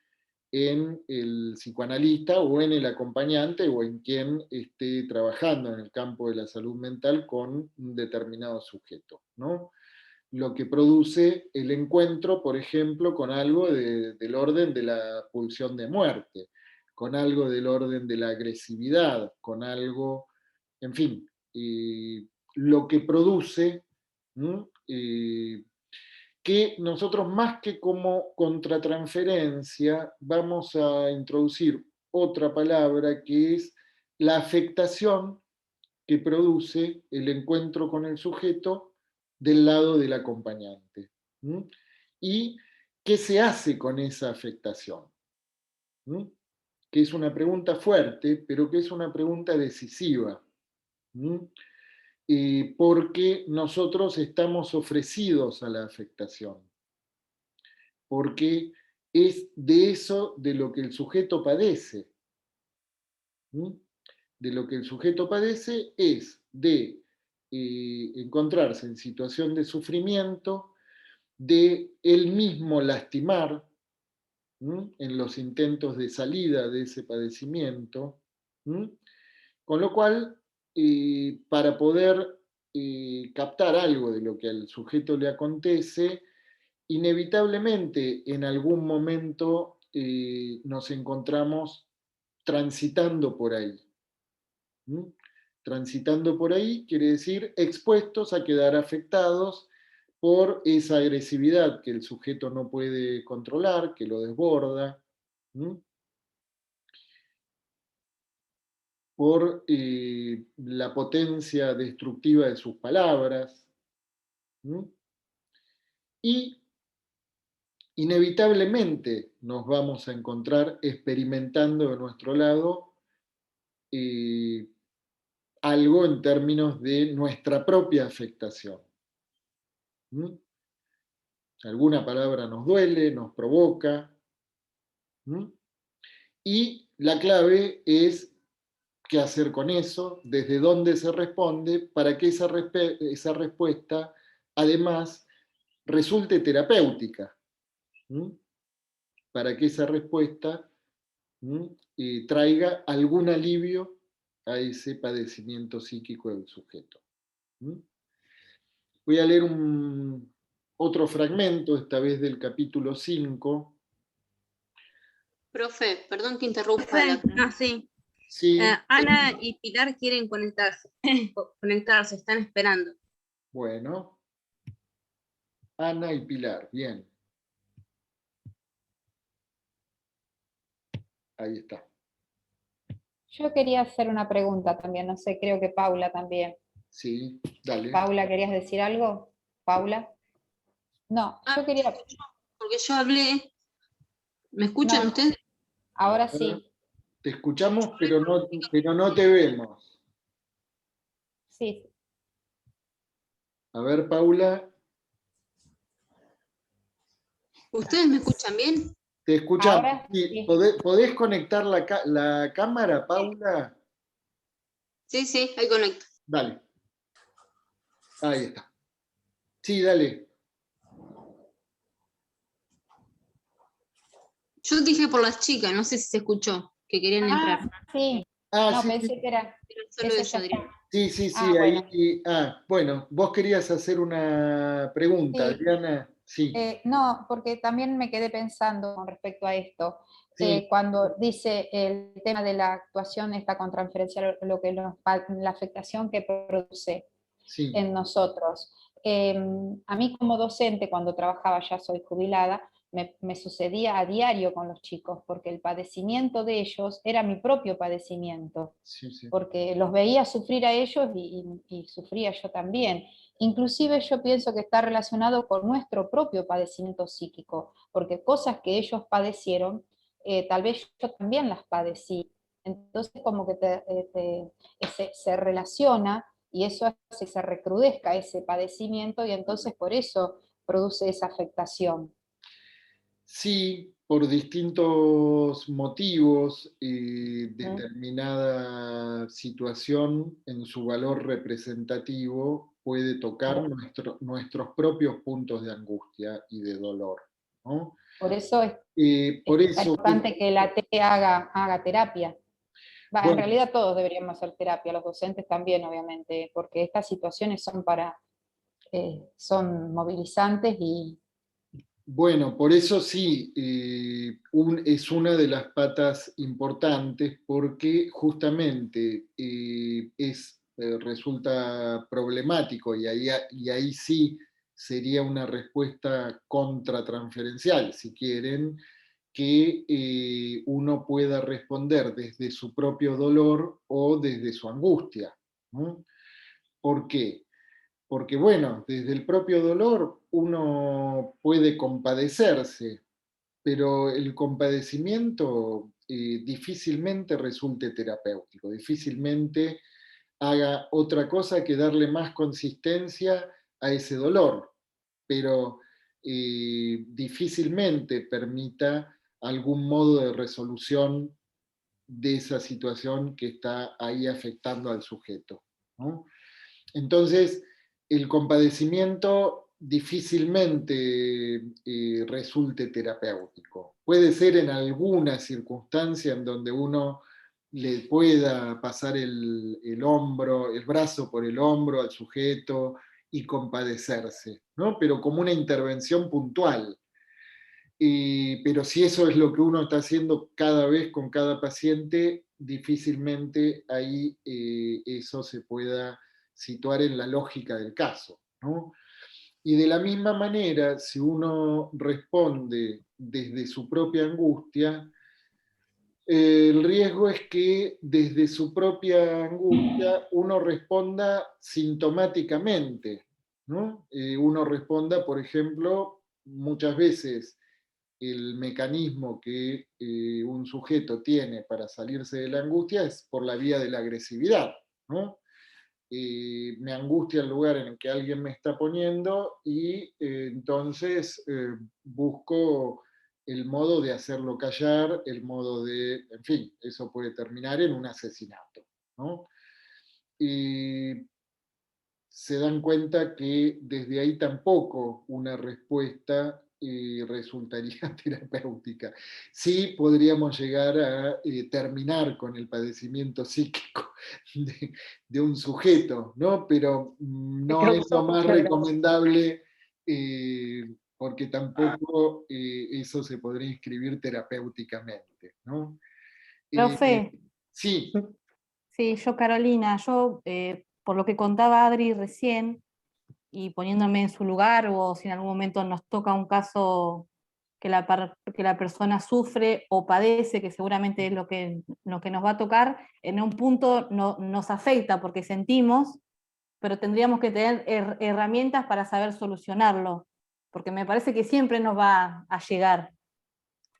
en el psicoanalista o en el acompañante o en quien esté trabajando en el campo de la salud mental con un determinado sujeto, ¿no? Lo que produce el encuentro, por ejemplo, con algo del orden de la pulsión de muerte, con algo del orden de la agresividad, con algo, en fin, lo que produce que nosotros más que como contratransferencia vamos a introducir otra palabra que es la afectación que produce el encuentro con el sujeto del lado del acompañante. ¿Y qué se hace con esa afectación? Que es una pregunta fuerte, pero que es una pregunta decisiva. Porque nosotros estamos ofrecidos a la afectación. Porque es de eso de lo que el sujeto padece. De lo que el sujeto padece es de encontrarse en situación de sufrimiento, de él mismo lastimar, en los intentos de salida de ese padecimiento, con lo cual, para poder captar algo de lo que al sujeto le acontece, inevitablemente en algún momento nos encontramos transitando por ahí. Transitando por ahí quiere decir expuestos a quedar afectados por esa agresividad que el sujeto no puede controlar, que lo desborda, por la potencia destructiva de sus palabras, y inevitablemente nos vamos a encontrar experimentando de nuestro lado algo en términos de nuestra propia afectación. Alguna palabra nos duele, nos provoca, y la clave es qué hacer con eso, desde dónde se responde, para que esa respuesta además resulte terapéutica, para que esa respuesta traiga algún alivio a ese padecimiento psíquico del sujeto. Voy a leer otro fragmento, esta vez del capítulo 5. Profe, perdón que interrumpa. Sí. Sí. Ana y Pilar quieren conectarse, están esperando. Bueno. Ana y Pilar, bien. Ahí está. Yo quería hacer una pregunta también, no sé, creo que Paula también. Sí, dale. Paula, ¿querías decir algo? Paula. No, yo quería... Porque yo hablé. ¿Me escuchan ustedes? Ahora sí. Te escuchamos, pero no te vemos. Sí. A ver, Paula. ¿Ustedes me escuchan bien? Te escuchamos. Ahora Sí. sí. ¿Podés conectar la cámara, Paula? Sí, ahí conecto. Dale. Ahí está. Sí, dale. Yo dije por las chicas, no sé si se escuchó, que querían entrar. Sí. No, Sí, pensé sí. que era... Pero solo eso, Adrián. Sí, bueno. ahí. Bueno, vos querías hacer una pregunta, Sí. Adriana. Sí. No, porque también me quedé pensando con respecto a esto. Sí. Cuando dice el tema de la actuación esta contrainferencial, la afectación que produce Sí. en nosotros. A mí como docente, cuando trabajaba, ya soy jubilada, me sucedía a diario con los chicos, porque el padecimiento de ellos era mi propio padecimiento, Sí. porque los veía sufrir a ellos y sufría yo también. Inclusive yo pienso que está relacionado con nuestro propio padecimiento psíquico, porque cosas que ellos padecieron, tal vez yo también las padecí. Entonces como que se relaciona y eso hace que se recrudezca ese padecimiento y entonces por eso produce esa afectación. Sí, por distintos motivos, determinada situación en su valor representativo puede tocar nuestros propios puntos de angustia y de dolor, ¿no? Por eso es por eso, importante que la TE haga terapia. En bueno, realidad todos deberíamos hacer terapia, los docentes también, obviamente, porque estas situaciones son movilizantes y... Bueno, por eso sí, es una de las patas importantes porque justamente resulta problemático y ahí sí sería una respuesta contratransferencial, si quieren, que uno pueda responder desde su propio dolor o desde su angustia, ¿no? ¿Por qué? Porque bueno, desde el propio dolor uno puede compadecerse, pero el compadecimiento difícilmente resulte terapéutico, difícilmente haga otra cosa que darle más consistencia a ese dolor, pero difícilmente permita algún modo de resolución de esa situación que está ahí afectando al sujeto, ¿no? Entonces, el compadecimiento difícilmente resulte terapéutico. Puede ser en alguna circunstancia en donde uno le pueda pasar el hombro, el brazo por el hombro al sujeto y compadecerse, ¿no? Pero como una intervención puntual. Pero si eso es lo que uno está haciendo cada vez con cada paciente, difícilmente ahí eso se pueda situar en la lógica del caso, ¿no? Y de la misma manera, si uno responde desde su propia angustia, el riesgo es que desde su propia angustia uno responda sintomáticamente, ¿no? Uno responda, por ejemplo, muchas veces el mecanismo que un sujeto tiene para salirse de la angustia es por la vía de la agresividad, ¿no? Me angustia el lugar en el que alguien me está poniendo y entonces busco el modo de hacerlo callar, el modo de, en fin, eso puede terminar en un asesinato, ¿no? Y se dan cuenta que desde ahí tampoco una respuesta resultaría terapéutica. Sí podríamos llegar a terminar con el padecimiento psíquico de un sujeto, ¿no? Pero no es lo más recomendable porque tampoco eso se podría inscribir terapéuticamente, ¿no? Profe, Sí, sí, yo Carolina, por lo que contaba Adri recién, y poniéndome en su lugar, o si en algún momento nos toca un caso que que la persona sufre o padece, que seguramente es lo que nos va a tocar, en un punto nos afecta porque sentimos, pero tendríamos que tener herramientas para saber solucionarlo, porque me parece que siempre nos va a llegar.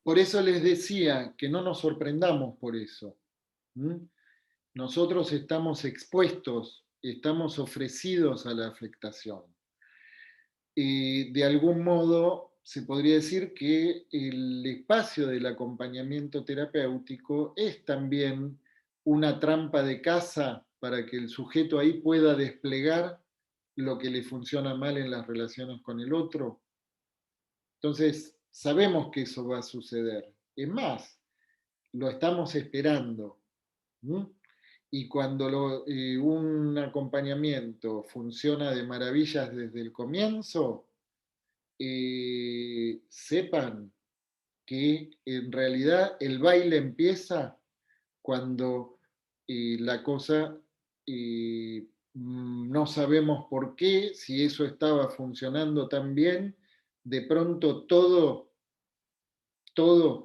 por eso les decía que no nos sorprendamos por eso. ¿Mm? Nosotros estamos expuestos, estamos ofrecidos a la afectación. De algún modo se podría decir que el espacio del acompañamiento terapéutico es también una trampa de caza para que el sujeto ahí pueda desplegar lo que le funciona mal en las relaciones con el otro. Entonces, sabemos que eso va a suceder. Es más, lo estamos esperando. ¿Mm? Y cuando un acompañamiento funciona de maravillas desde el comienzo, sepan que en realidad el baile empieza cuando la cosa no sabemos por qué, si eso estaba funcionando tan bien, de pronto todo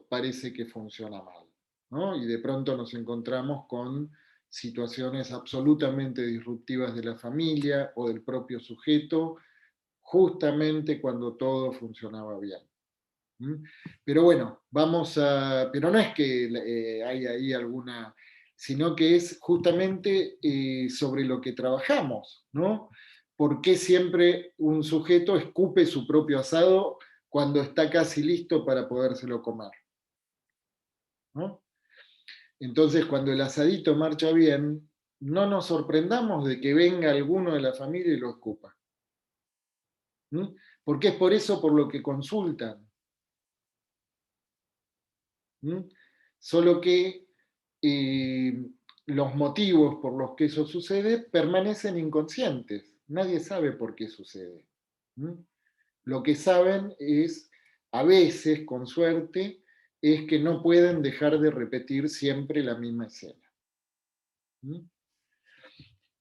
parece que funciona mal, ¿no? Y de pronto nos encontramos con situaciones absolutamente disruptivas de la familia o del propio sujeto, justamente cuando todo funcionaba bien. Pero bueno, pero no es que hay ahí alguna, sino que es justamente sobre lo que trabajamos, ¿no? ¿Por qué siempre un sujeto escupe su propio asado cuando está casi listo para podérselo comer? ¿No? Entonces, cuando el asadito marcha bien, no nos sorprendamos de que venga alguno de la familia y lo escupa. Porque es por eso por lo que consultan. Solo que los motivos por los que eso sucede permanecen inconscientes. Nadie sabe por qué sucede. Lo que saben es, a veces, con suerte, es que no pueden dejar de repetir siempre la misma escena.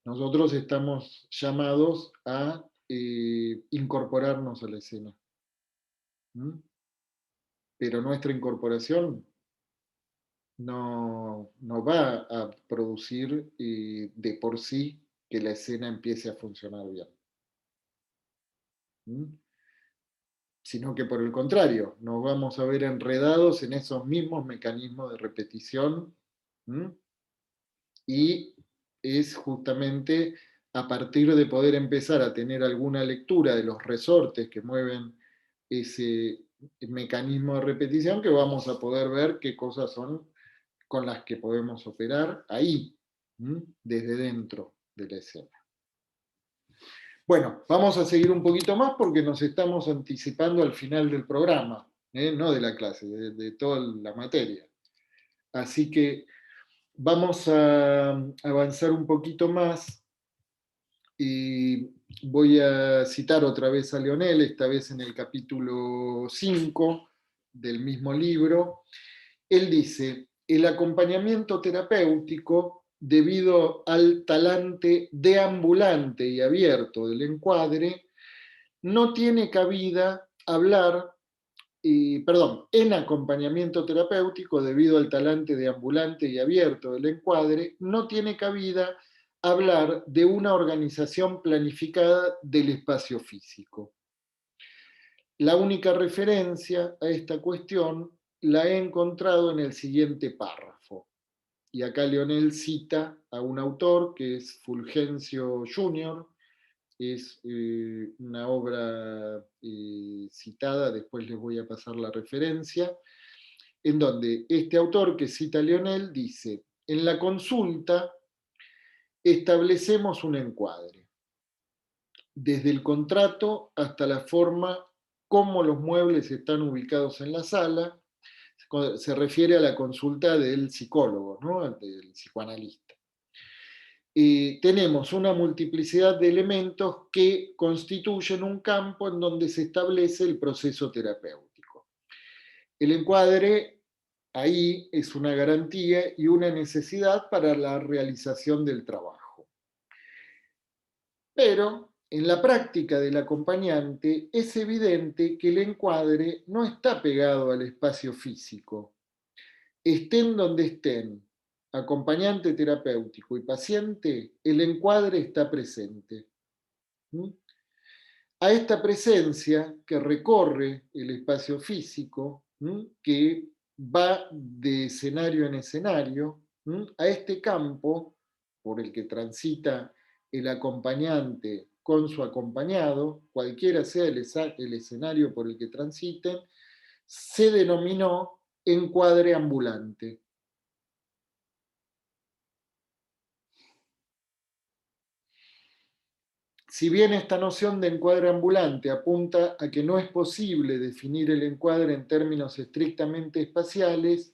Nosotros estamos llamados a incorporarnos a la escena. Pero nuestra incorporación no va a producir de por sí que la escena empiece a funcionar bien. Sino que por el contrario, nos vamos a ver enredados en esos mismos mecanismos de repetición. Y es justamente a partir de poder empezar a tener alguna lectura de los resortes que mueven ese mecanismo de repetición que vamos a poder ver qué cosas son con las que podemos operar ahí, desde dentro de la escena. Bueno, vamos a seguir un poquito más porque nos estamos anticipando al final del programa, no de la clase, de toda la materia. Así que vamos a avanzar un poquito más y voy a citar otra vez a Leonel, esta vez en el capítulo 5 del mismo libro. Él dice: el acompañamiento terapéutico, debido al talante deambulante y abierto del encuadre, no tiene cabida hablar, en acompañamiento terapéutico, debido al talante deambulante y abierto del encuadre, no tiene cabida hablar de una organización planificada del espacio físico. La única referencia a esta cuestión la he encontrado en el siguiente párrafo. Y acá Leonel cita a un autor que es Fulgencio Jr., es una obra citada, después les voy a pasar la referencia, en donde este autor que cita a Leonel dice: en la consulta establecemos un encuadre, desde el contrato hasta la forma como los muebles están ubicados en la sala. Se refiere a la consulta del psicólogo, ¿no? Del psicoanalista. Tenemos una multiplicidad de elementos que constituyen un campo en donde se establece el proceso terapéutico. El encuadre ahí es una garantía y una necesidad para la realización del trabajo. Pero en la práctica del acompañante es evidente que el encuadre no está pegado al espacio físico. Estén donde estén, acompañante terapéutico y paciente, el encuadre está presente. A esta presencia que recorre el espacio físico, que va de escenario en escenario, a este campo por el que transita el acompañante con su acompañado, cualquiera sea el escenario por el que transiten, se denominó encuadre ambulante. Si bien esta noción de encuadre ambulante apunta a que no es posible definir el encuadre en términos estrictamente espaciales,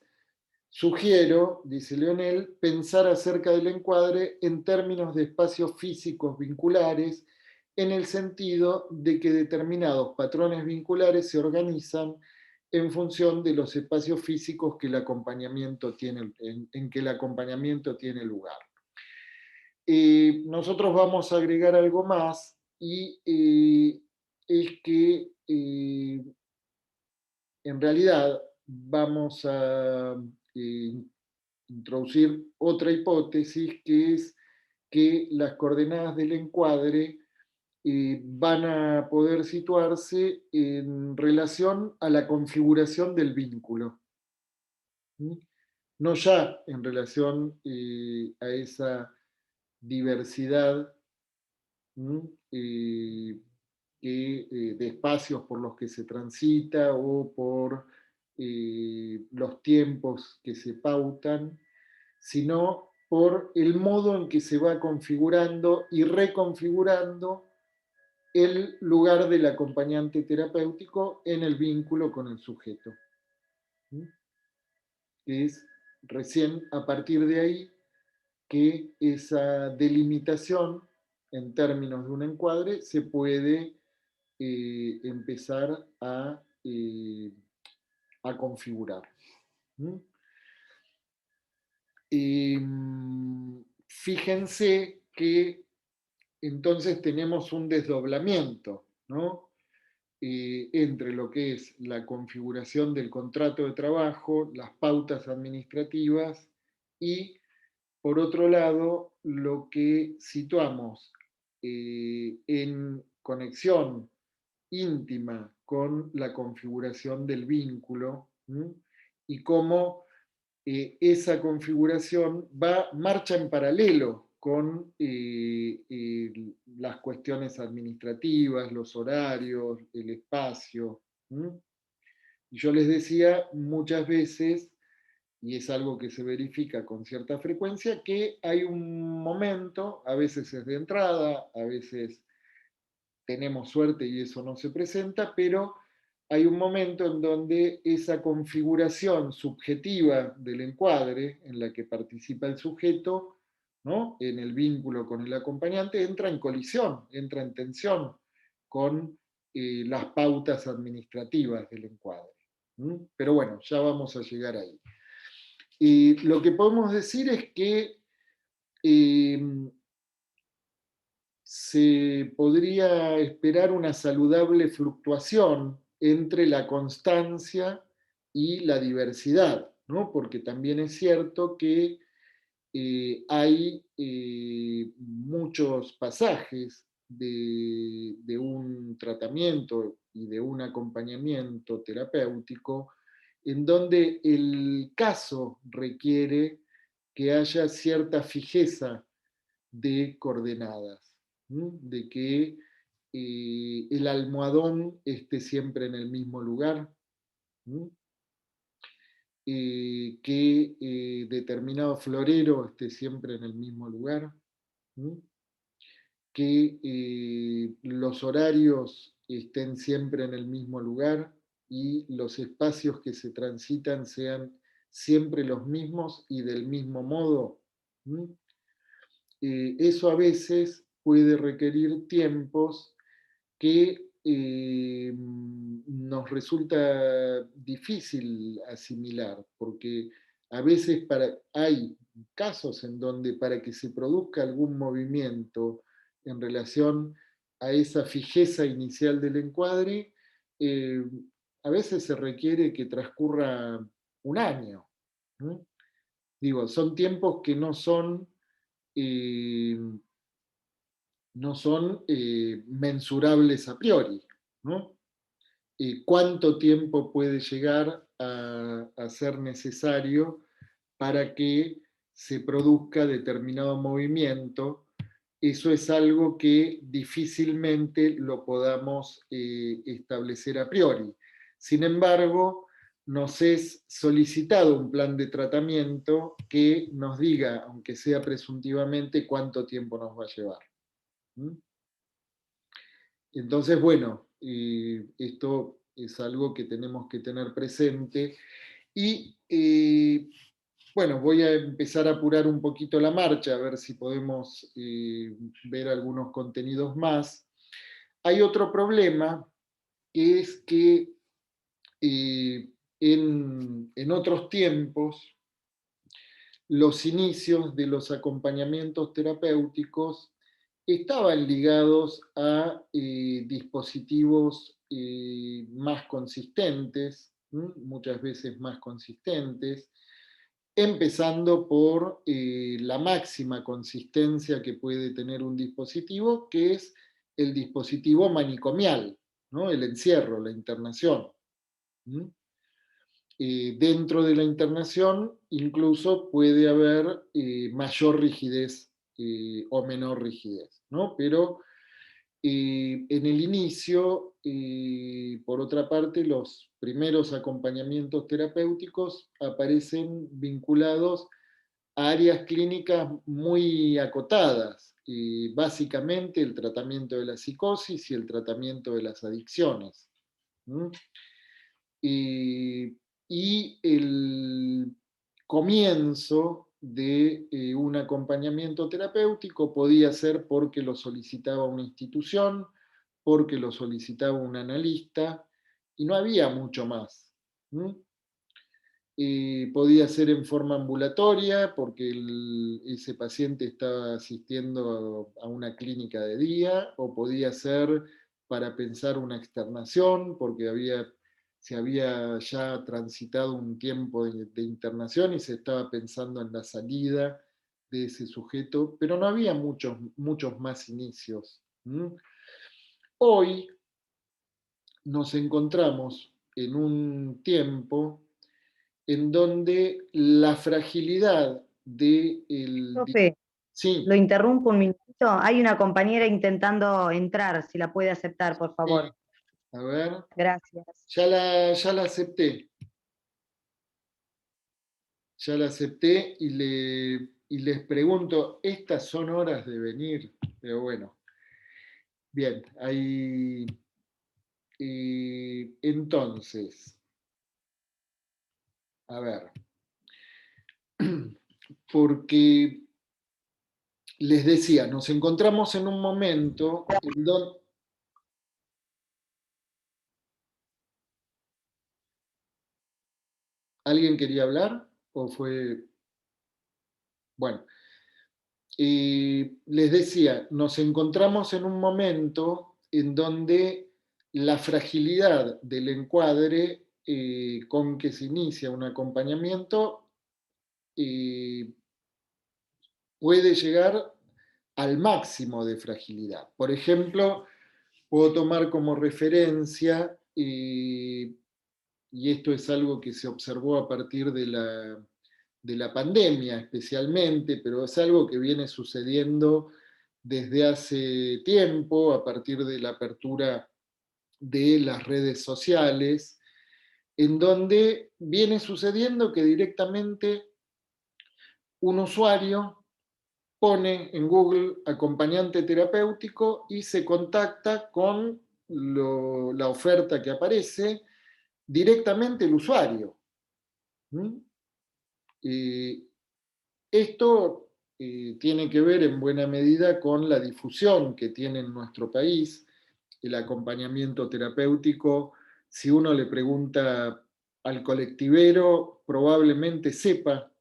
sugiero, dice Leonel, pensar acerca del encuadre en términos de espacios físicos vinculares, en el sentido de que determinados patrones vinculares se organizan en función de los espacios físicos que en que el acompañamiento tiene lugar. Nosotros vamos a agregar algo más, y es que en realidad vamos a introducir otra hipótesis, que es que las coordenadas del encuadre van a poder situarse en relación a la configuración del vínculo. No ya en relación a esa diversidad de espacios por los que se transita o por los tiempos que se pautan, sino por el modo en que se va configurando y reconfigurando el lugar del acompañante terapéutico en el vínculo con el sujeto. Es recién a partir de ahí que esa delimitación en términos de un encuadre se puede empezar a configurar. Fíjense que entonces tenemos un desdoblamiento, ¿no? Entre lo que es la configuración del contrato de trabajo, las pautas administrativas y, por otro lado, lo que situamos en conexión íntima con la configuración del vínculo, y cómo esa configuración marcha en paralelo con las cuestiones administrativas, los horarios, el espacio. Y yo les decía muchas veces, y es algo que se verifica con cierta frecuencia, que hay un momento, a veces es de entrada, a veces tenemos suerte y eso no se presenta, pero hay un momento en donde esa configuración subjetiva del encuadre, en la que participa el sujeto, ¿no?, en el vínculo con el acompañante, entra en colisión, entra en tensión con las pautas administrativas del encuadre. Pero bueno, ya vamos a llegar ahí. Lo que podemos decir es que se podría esperar una saludable fluctuación entre la constancia y la diversidad, ¿no? Porque también es cierto que hay muchos pasajes de un tratamiento y de un acompañamiento terapéutico en donde el caso requiere que haya cierta fijeza de coordenadas, ¿no?, de que el almohadón esté siempre en el mismo lugar, ¿no?, que determinado florero esté siempre en el mismo lugar, ¿no?, que los horarios estén siempre en el mismo lugar y los espacios que se transitan sean siempre los mismos y del mismo modo. ¿No? Eso a veces puede requerir tiempos que nos resulta difícil asimilar, porque a veces hay casos en donde para que se produzca algún movimiento en relación a esa fijeza inicial del encuadre, a veces se requiere que transcurra un año, ¿no? Digo, son tiempos que no son mensurables a priori, ¿no? ¿Cuánto tiempo puede llegar a ser necesario para que se produzca determinado movimiento? Eso es algo que difícilmente lo podamos establecer a priori. Sin embargo, nos es solicitado un plan de tratamiento que nos diga, aunque sea presuntivamente, cuánto tiempo nos va a llevar. Entonces, bueno, esto es algo que tenemos que tener presente. Y, bueno, voy a empezar a apurar un poquito la marcha, a ver si podemos ver algunos contenidos más. Hay otro problema, que es que en otros tiempos, los inicios de los acompañamientos terapéuticos estaban ligados a dispositivos más consistentes, muchas veces más consistentes, empezando por la máxima consistencia que puede tener un dispositivo, que es el dispositivo manicomial, ¿no?, el encierro, la internación. Dentro de la internación incluso puede haber mayor rigidez o menor rigidez, ¿no? Pero en el inicio, por otra parte, los primeros acompañamientos terapéuticos aparecen vinculados a áreas clínicas muy acotadas, básicamente el tratamiento de la psicosis y el tratamiento de las adicciones. Y el comienzo de un acompañamiento terapéutico podía ser porque lo solicitaba una institución, porque lo solicitaba un analista, y no había mucho más. Podía ser en forma ambulatoria, porque ese paciente estaba asistiendo a una clínica de día, o podía ser para pensar una externación, porque se había ya transitado un tiempo de internación y se estaba pensando en la salida de ese sujeto, pero no había muchos más inicios. Hoy nos encontramos en un tiempo en donde la fragilidad de Profe, Sí, lo interrumpo un minutito. Hay una compañera intentando entrar, si la puede aceptar, por sí, favor. a ver, Gracias. ya la acepté. Ya la acepté y les pregunto, estas son horas de venir, pero bueno. Bien, ahí. Entonces, a ver, porque les decía, nos encontramos en un momento en donde... ¿Alguien quería hablar? ¿O fue...? Bueno, les decía, nos encontramos en un momento en donde la fragilidad del encuadre con que se inicia un acompañamiento puede llegar al máximo de fragilidad. Por ejemplo, puedo tomar como referencia, y esto es algo que se observó a partir de la pandemia especialmente, pero es algo que viene sucediendo desde hace tiempo, a partir de la apertura de las redes sociales, en donde viene sucediendo que directamente un usuario pone en Google acompañante terapéutico y se contacta con la oferta que aparece directamente el usuario. Esto tiene que ver en buena medida con la difusión que tiene en nuestro país el acompañamiento terapéutico. Si uno le pregunta al colectivero, probablemente sepa,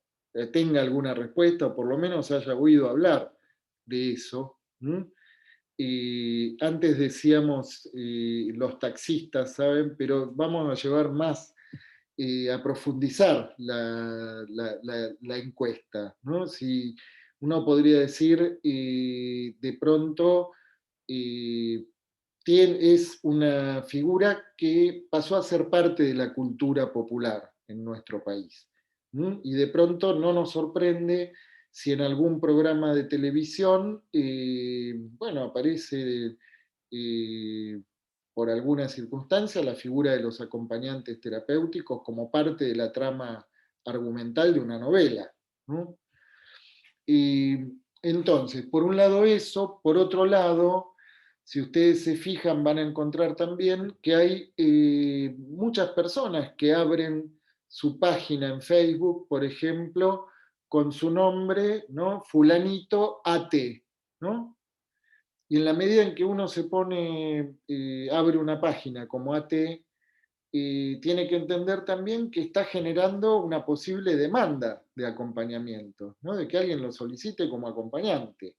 tenga alguna respuesta, o por lo menos haya oído hablar de eso. Antes decíamos los taxistas, ¿saben? Pero vamos a llevar más a profundizar la encuesta, ¿no? Si uno podría decir, de pronto, es una figura que pasó a ser parte de la cultura popular en nuestro país. Y de pronto no nos sorprende si en algún programa de televisión, bueno, aparece por alguna circunstancia la figura de los acompañantes terapéuticos como parte de la trama argumental de una novela. Entonces, por un lado eso, por otro lado, si ustedes se fijan, van a encontrar también que hay muchas personas que abren su página en Facebook, por ejemplo, con su nombre, ¿no? Fulanito AT, ¿no? Y en la medida en que uno se pone, abre una página como AT, tiene que entender también que está generando una posible demanda de acompañamiento, ¿no? De que alguien lo solicite como acompañante.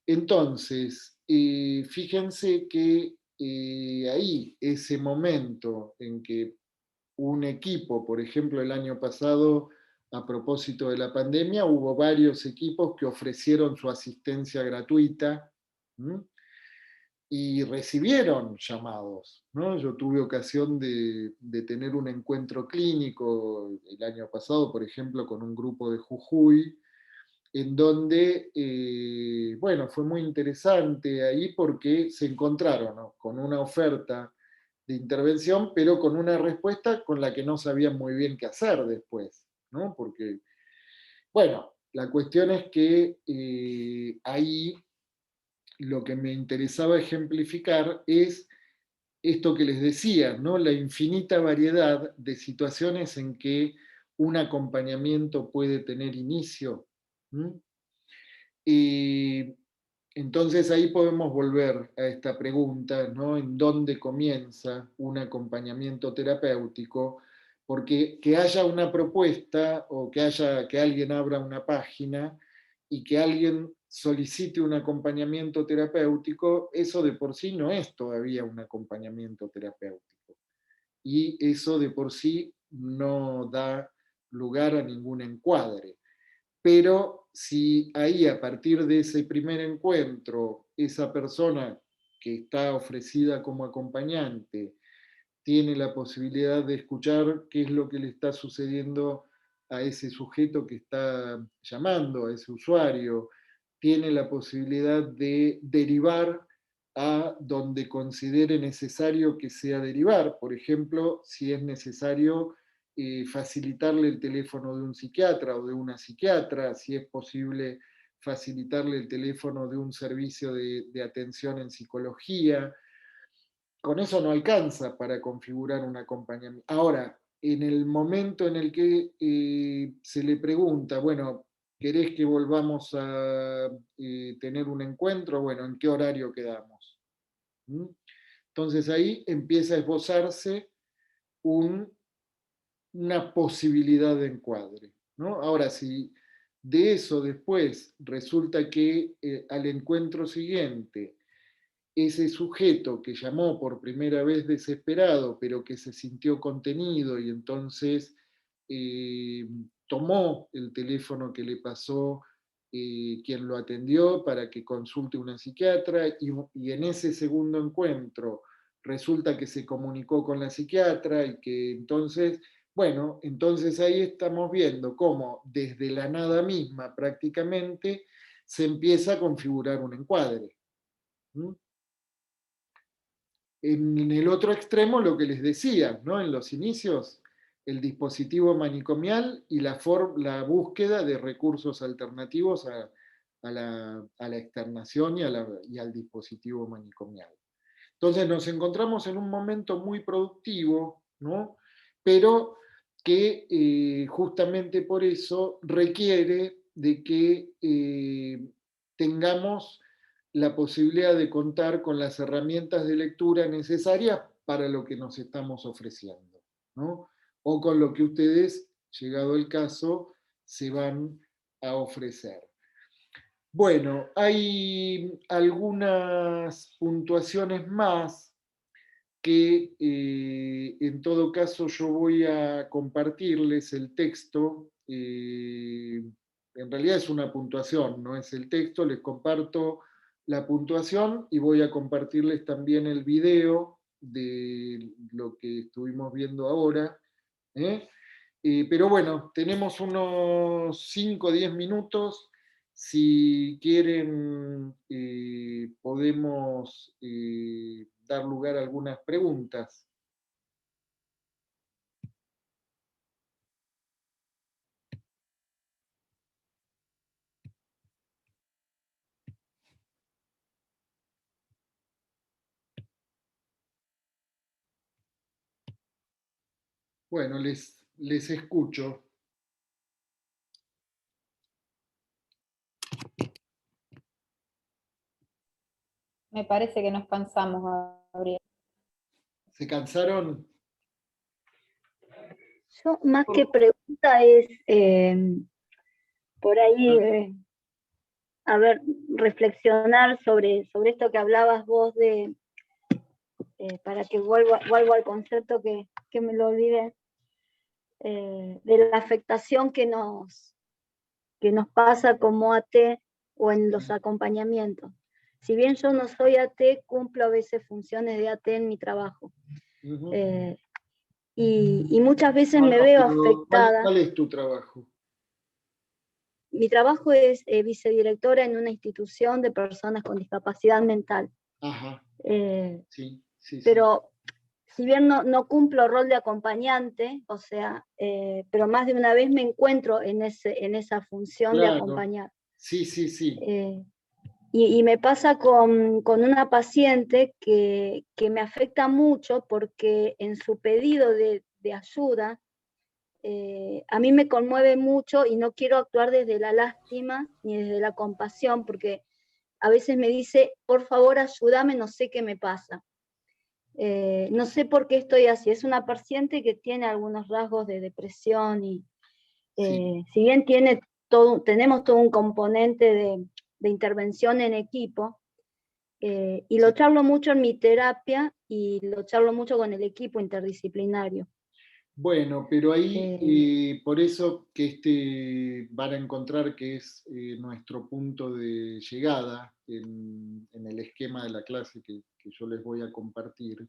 Entonces, fíjense que ahí, ese momento en que un equipo, por ejemplo, el año pasado, a propósito de la pandemia, hubo varios equipos que ofrecieron su asistencia gratuita y recibieron llamados, ¿no? Yo tuve ocasión de tener un encuentro clínico el año pasado, por ejemplo, con un grupo de Jujuy, en donde, bueno, fue muy interesante ahí porque se encontraron, ¿no?, con una oferta de intervención, pero con una respuesta con la que no sabían muy bien qué hacer después, ¿no? Porque, bueno, la cuestión es que ahí lo que me interesaba ejemplificar es esto que les decía, ¿no? La infinita variedad de situaciones en que un acompañamiento puede tener inicio. Y entonces ahí podemos volver a esta pregunta, ¿no? ¿En dónde comienza un acompañamiento terapéutico? Porque que haya una propuesta o que alguien abra una página y que alguien solicite un acompañamiento terapéutico, eso de por sí no es todavía un acompañamiento terapéutico. Y eso de por sí no da lugar a ningún encuadre. Pero si ahí, a partir de ese primer encuentro, esa persona que está ofrecida como acompañante tiene la posibilidad de escuchar qué es lo que le está sucediendo a ese sujeto que está llamando, a ese usuario, tiene la posibilidad de derivar a donde considere necesario que sea derivar. Por ejemplo, si es necesario facilitarle el teléfono de un psiquiatra o de una psiquiatra, si es posible facilitarle el teléfono de un servicio de atención en psicología. Con eso no alcanza para configurar un acompañamiento. Ahora, en el momento en el que se le pregunta, bueno, ¿querés que volvamos a tener un encuentro? Bueno, ¿en qué horario quedamos? ¿Mm? Entonces ahí empieza a esbozarse una posibilidad de encuadre, ¿no? Ahora, si de eso después resulta que al encuentro siguiente, ese sujeto que llamó por primera vez desesperado, pero que se sintió contenido y entonces tomó el teléfono que le pasó quien lo atendió para que consulte una psiquiatra, y en ese segundo encuentro resulta que se comunicó con la psiquiatra y que entonces, bueno, entonces ahí estamos viendo cómo desde la nada misma prácticamente se empieza a configurar un encuadre. ¿Mm? En el otro extremo, lo que les decía, ¿no? En los inicios, el dispositivo manicomial y la búsqueda de recursos alternativos a la externación y al dispositivo manicomial. Entonces nos encontramos en un momento muy productivo, ¿no? Pero que justamente por eso requiere de que tengamos la posibilidad de contar con las herramientas de lectura necesarias para lo que nos estamos ofreciendo, ¿no? O con lo que ustedes, llegado el caso, se van a ofrecer. Bueno, hay algunas puntuaciones más que en todo caso yo voy a compartirles el texto. En realidad es una puntuación, no es el texto, les comparto la puntuación y voy a compartirles también el video de lo que estuvimos viendo ahora. ¿Eh? Pero bueno, tenemos unos 5 o 10 minutos. Si quieren, podemos dar lugar a algunas preguntas. Bueno, les escucho. Me parece que nos cansamos, Gabriel. ¿Se cansaron? Yo más que pregunta es por ahí, a ver, reflexionar sobre esto que hablabas vos de, para que vuelvo al concepto que me lo olvidé, de la afectación que nos pasa como AT o en los acompañamientos. Si bien yo no soy AT, cumplo a veces funciones de AT en mi trabajo. Y muchas veces me veo afectada. ¿Cuál es tu trabajo? Mi trabajo es vicedirectora en una institución de personas con discapacidad mental. Ajá. Sí. Pero si bien no cumplo rol de acompañante, o sea, pero más de una vez me encuentro en esa función de acompañar. Sí. Y me pasa con una paciente que me afecta mucho porque en su pedido de ayuda, a mí me conmueve mucho y no quiero actuar desde la lástima ni desde la compasión, porque a veces me dice, por favor ayúdame, no sé qué me pasa. No sé por qué estoy así. Es una paciente que tiene algunos rasgos de depresión y si bien tenemos todo un componente de intervención en equipo, y lo charlo mucho en mi terapia y lo charlo mucho con el equipo interdisciplinario. Bueno, pero ahí, por eso que van a encontrar que es nuestro punto de llegada en el esquema de la clase que yo les voy a compartir,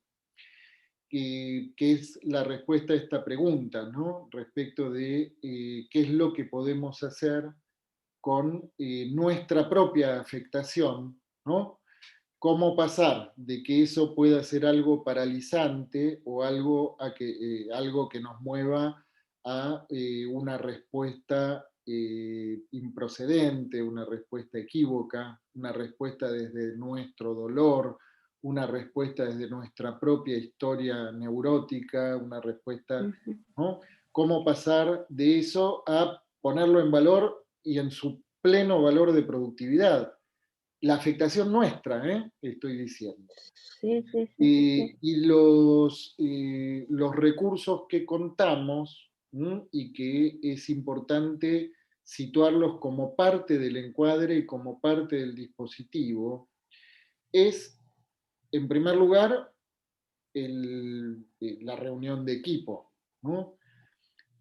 que es la respuesta a esta pregunta, ¿no? Respecto de qué es lo que podemos hacer con nuestra propia afectación, ¿no? Cómo pasar de que eso pueda ser algo paralizante o algo que nos mueva a una respuesta improcedente, una respuesta equívoca, una respuesta desde nuestro dolor, una respuesta desde nuestra propia historia neurótica, una respuesta, ¿no? Cómo pasar de eso a ponerlo en valor y en su pleno valor de productividad. La afectación nuestra, estoy diciendo. Sí, sí, sí. Y los recursos que contamos, y que es importante situarlos como parte del encuadre y como parte del dispositivo, es, en primer lugar, la reunión de equipo, ¿no?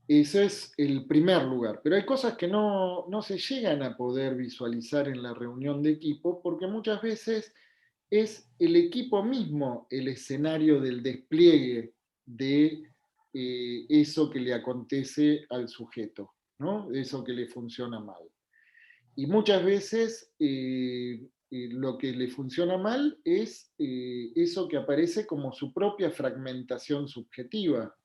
Ese es el primer lugar, pero hay cosas que no se llegan a poder visualizar en la reunión de equipo porque muchas veces es el equipo mismo el escenario del despliegue de eso que le acontece al sujeto, ¿no? Eso que le funciona mal. Y muchas veces lo que le funciona mal es eso que aparece como su propia fragmentación subjetiva.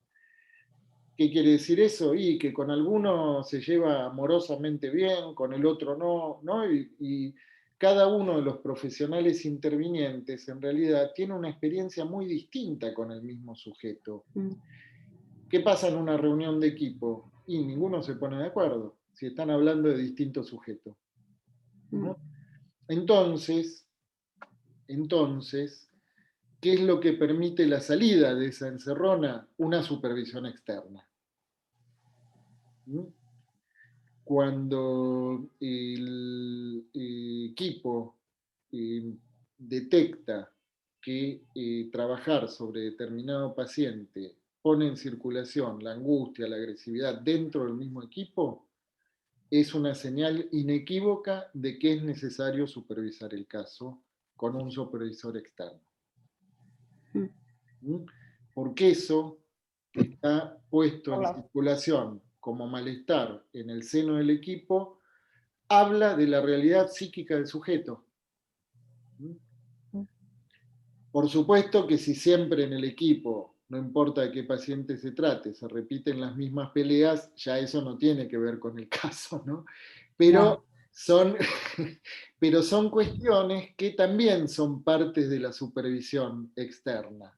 ¿Qué quiere decir eso? Y que con alguno se lleva amorosamente bien, con el otro no, ¿no? Y cada uno de los profesionales intervinientes en realidad tiene una experiencia muy distinta con el mismo sujeto. ¿Qué pasa en una reunión de equipo? Y ninguno se pone de acuerdo, si están hablando de distintos sujetos, ¿no? Entonces, ¿qué es lo que permite la salida de esa encerrona? Una supervisión externa. Cuando el equipo detecta que trabajar sobre determinado paciente pone en circulación la angustia, la agresividad dentro del mismo equipo, es una señal inequívoca de que es necesario supervisar el caso con un supervisor externo. Porque eso que está puesto en circulación como malestar en el seno del equipo, habla de la realidad psíquica del sujeto. Por supuesto que si siempre en el equipo, no importa de qué paciente se trate, se repiten las mismas peleas, ya eso no tiene que ver con el caso, ¿no? Pero son cuestiones que también son partes de la supervisión externa.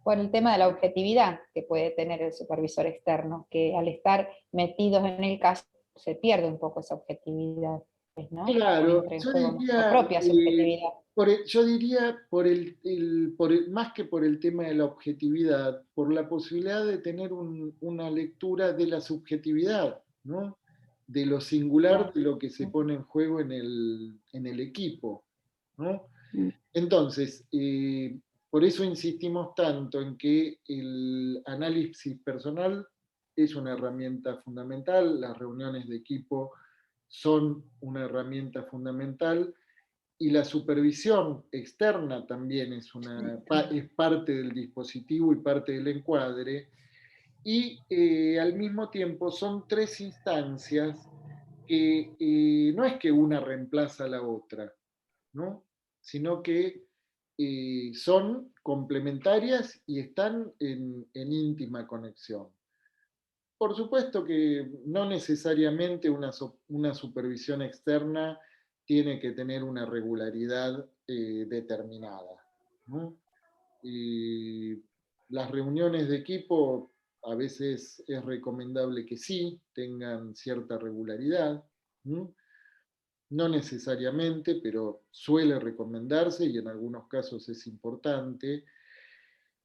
Por el tema de la objetividad que puede tener el supervisor externo, que al estar metidos en el caso se pierde un poco esa objetividad, ¿no? Claro, Entra en yo juego diría, nuestra propia subjetividad. yo diría más que por el tema de la objetividad, por la posibilidad de tener una lectura de la subjetividad, ¿no? De lo singular de lo que se pone en juego en el equipo, ¿no? Entonces, por eso insistimos tanto en que el análisis personal es una herramienta fundamental, las reuniones de equipo son una herramienta fundamental y la supervisión externa también es parte del dispositivo y parte del encuadre, y al mismo tiempo son tres instancias que no es que una reemplaza a la otra, ¿no? Sino que son complementarias y están en íntima conexión. Por supuesto que no necesariamente una supervisión externa tiene que tener una regularidad determinada, ¿no? Y las reuniones de equipo a veces es recomendable que sí tengan cierta regularidad, ¿no? No necesariamente, pero suele recomendarse y en algunos casos es importante.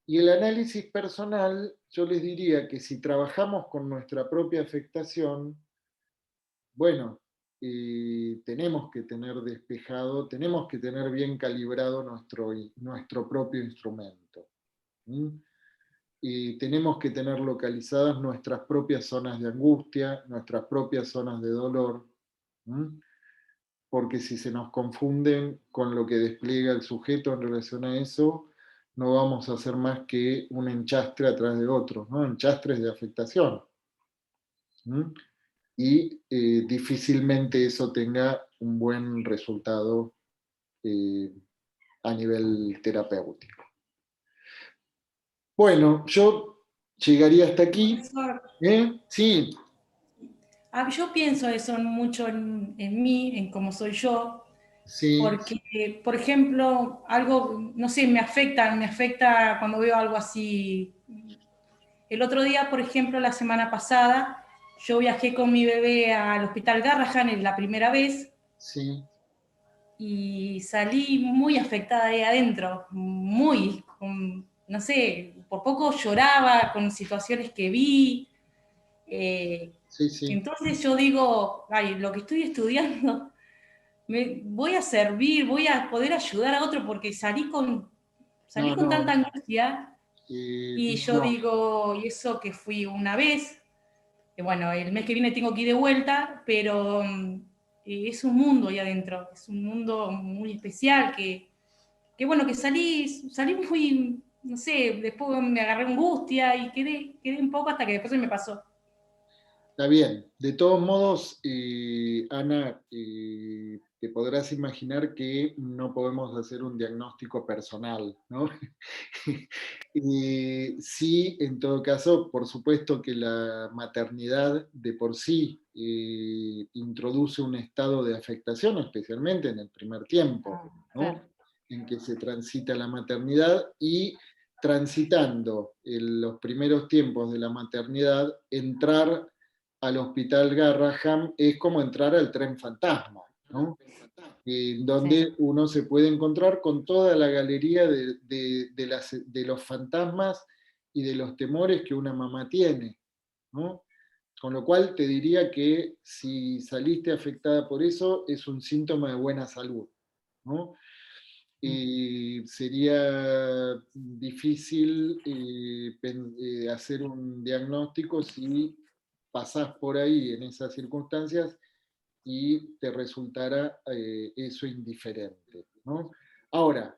Y el análisis personal, yo les diría que si trabajamos con nuestra propia afectación, bueno, tenemos que tener despejado, tenemos que tener bien calibrado nuestro propio instrumento. Tenemos que tener localizadas nuestras propias zonas de angustia, nuestras propias zonas de dolor, porque si se nos confunden con lo que despliega el sujeto en relación a eso, no vamos a hacer más que un enchastre atrás de otro, ¿no? Enchastres de afectación. Y difícilmente eso tenga un buen resultado a nivel terapéutico. Bueno, yo llegaría hasta aquí. Profesor, Sí. Yo pienso eso mucho en mí, en cómo soy yo, Sí, porque, por ejemplo, algo, no sé, me afecta cuando veo algo así. El otro día, por ejemplo, la semana pasada, yo viajé con mi bebé al Hospital Garrahan, en la primera vez, sí, y salí muy afectada ahí adentro, muy, no sé, por poco lloraba con situaciones que vi. sí, sí. Entonces yo digo, ay, lo que estoy estudiando, voy a servir, voy a poder ayudar a otro, porque salí No, con no, tanta angustia, y yo no. digo, y eso que fui una vez, que bueno, el mes que viene tengo que ir de vuelta, pero es un mundo ahí adentro, es un mundo muy especial, que bueno, que salí muy, no sé, después me agarré angustia y quedé un poco hasta que después se me pasó. Está bien. De todos modos, Ana, te podrás imaginar que no podemos hacer un diagnóstico personal, ¿no? Sí, en todo caso, por supuesto que la maternidad de por sí introduce un estado de afectación, especialmente en el primer tiempo, ¿no? Claro. En que se transita la maternidad, y transitando en los primeros tiempos de la maternidad, entrar al Hospital Garrahan es como entrar al tren fantasma, ¿no? Donde Sí. uno se puede encontrar con toda la galería de los fantasmas y de los temores que una mamá tiene, ¿no? Con lo cual te diría que si saliste afectada por eso, es un síntoma de buena salud, ¿no? Sería difícil hacer un diagnóstico si pasás por ahí en esas circunstancias y te resultara eso indiferente, ¿no? Ahora,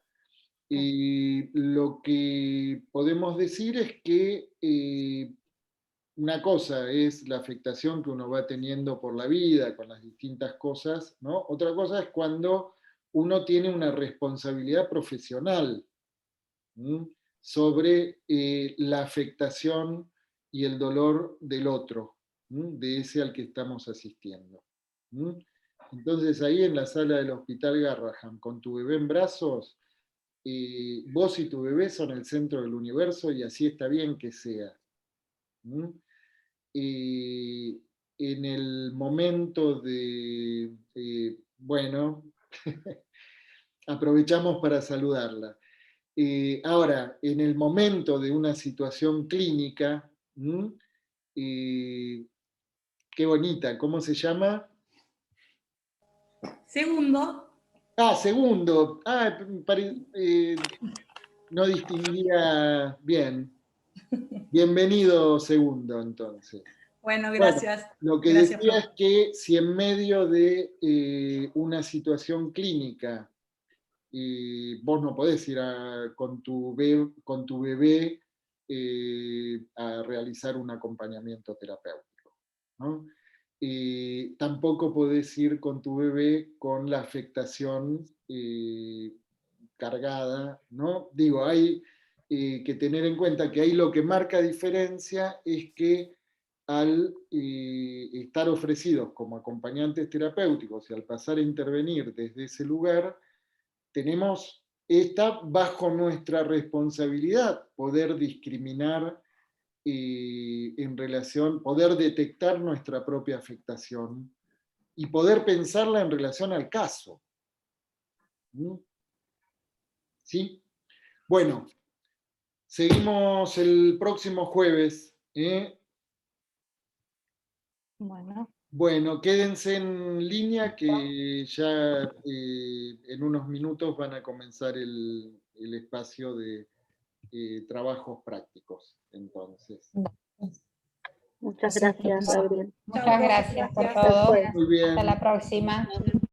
lo que podemos decir es que una cosa es la afectación que uno va teniendo por la vida con las distintas cosas, ¿no? Otra cosa es cuando uno tiene una responsabilidad profesional, ¿m? Sobre la afectación y el dolor del otro, ¿m? De ese al que estamos asistiendo. ¿M? Entonces ahí en la sala del Hospital Garrahan, con tu bebé en brazos, vos y tu bebé son el centro del universo, y así está bien que sea. ¿M? En el momento de, bueno, aprovechamos para saludarla. Ahora, en el momento de una situación clínica, qué bonita, ¿cómo se llama? Segundo, Segundo. No distinguía bien. Bienvenido, Segundo, entonces. bueno, Bueno, gracias, lo que gracias, decía profe. es que si en medio de una situación clínica vos no podés ir con tu bebé a realizar un acompañamiento terapéutico, ¿no? Tampoco podés ir con tu bebé con la afectación cargada, ¿no? Digo, hay que tener en cuenta que ahí lo que marca diferencia es que al estar ofrecidos como acompañantes terapéuticos y al pasar a intervenir desde ese lugar, está bajo nuestra responsabilidad poder discriminar en relación, poder detectar nuestra propia afectación y poder pensarla en relación al caso. ¿Sí? Bueno, seguimos el próximo jueves. Bueno, Bueno, quédense en línea que ya en unos minutos van a comenzar el espacio de trabajos prácticos. Entonces, Muchas Sí, gracias, Gabriel. muchas Chao, profe, gracias por gracias. Hasta el todo. jueves. muy bien. Hasta la próxima.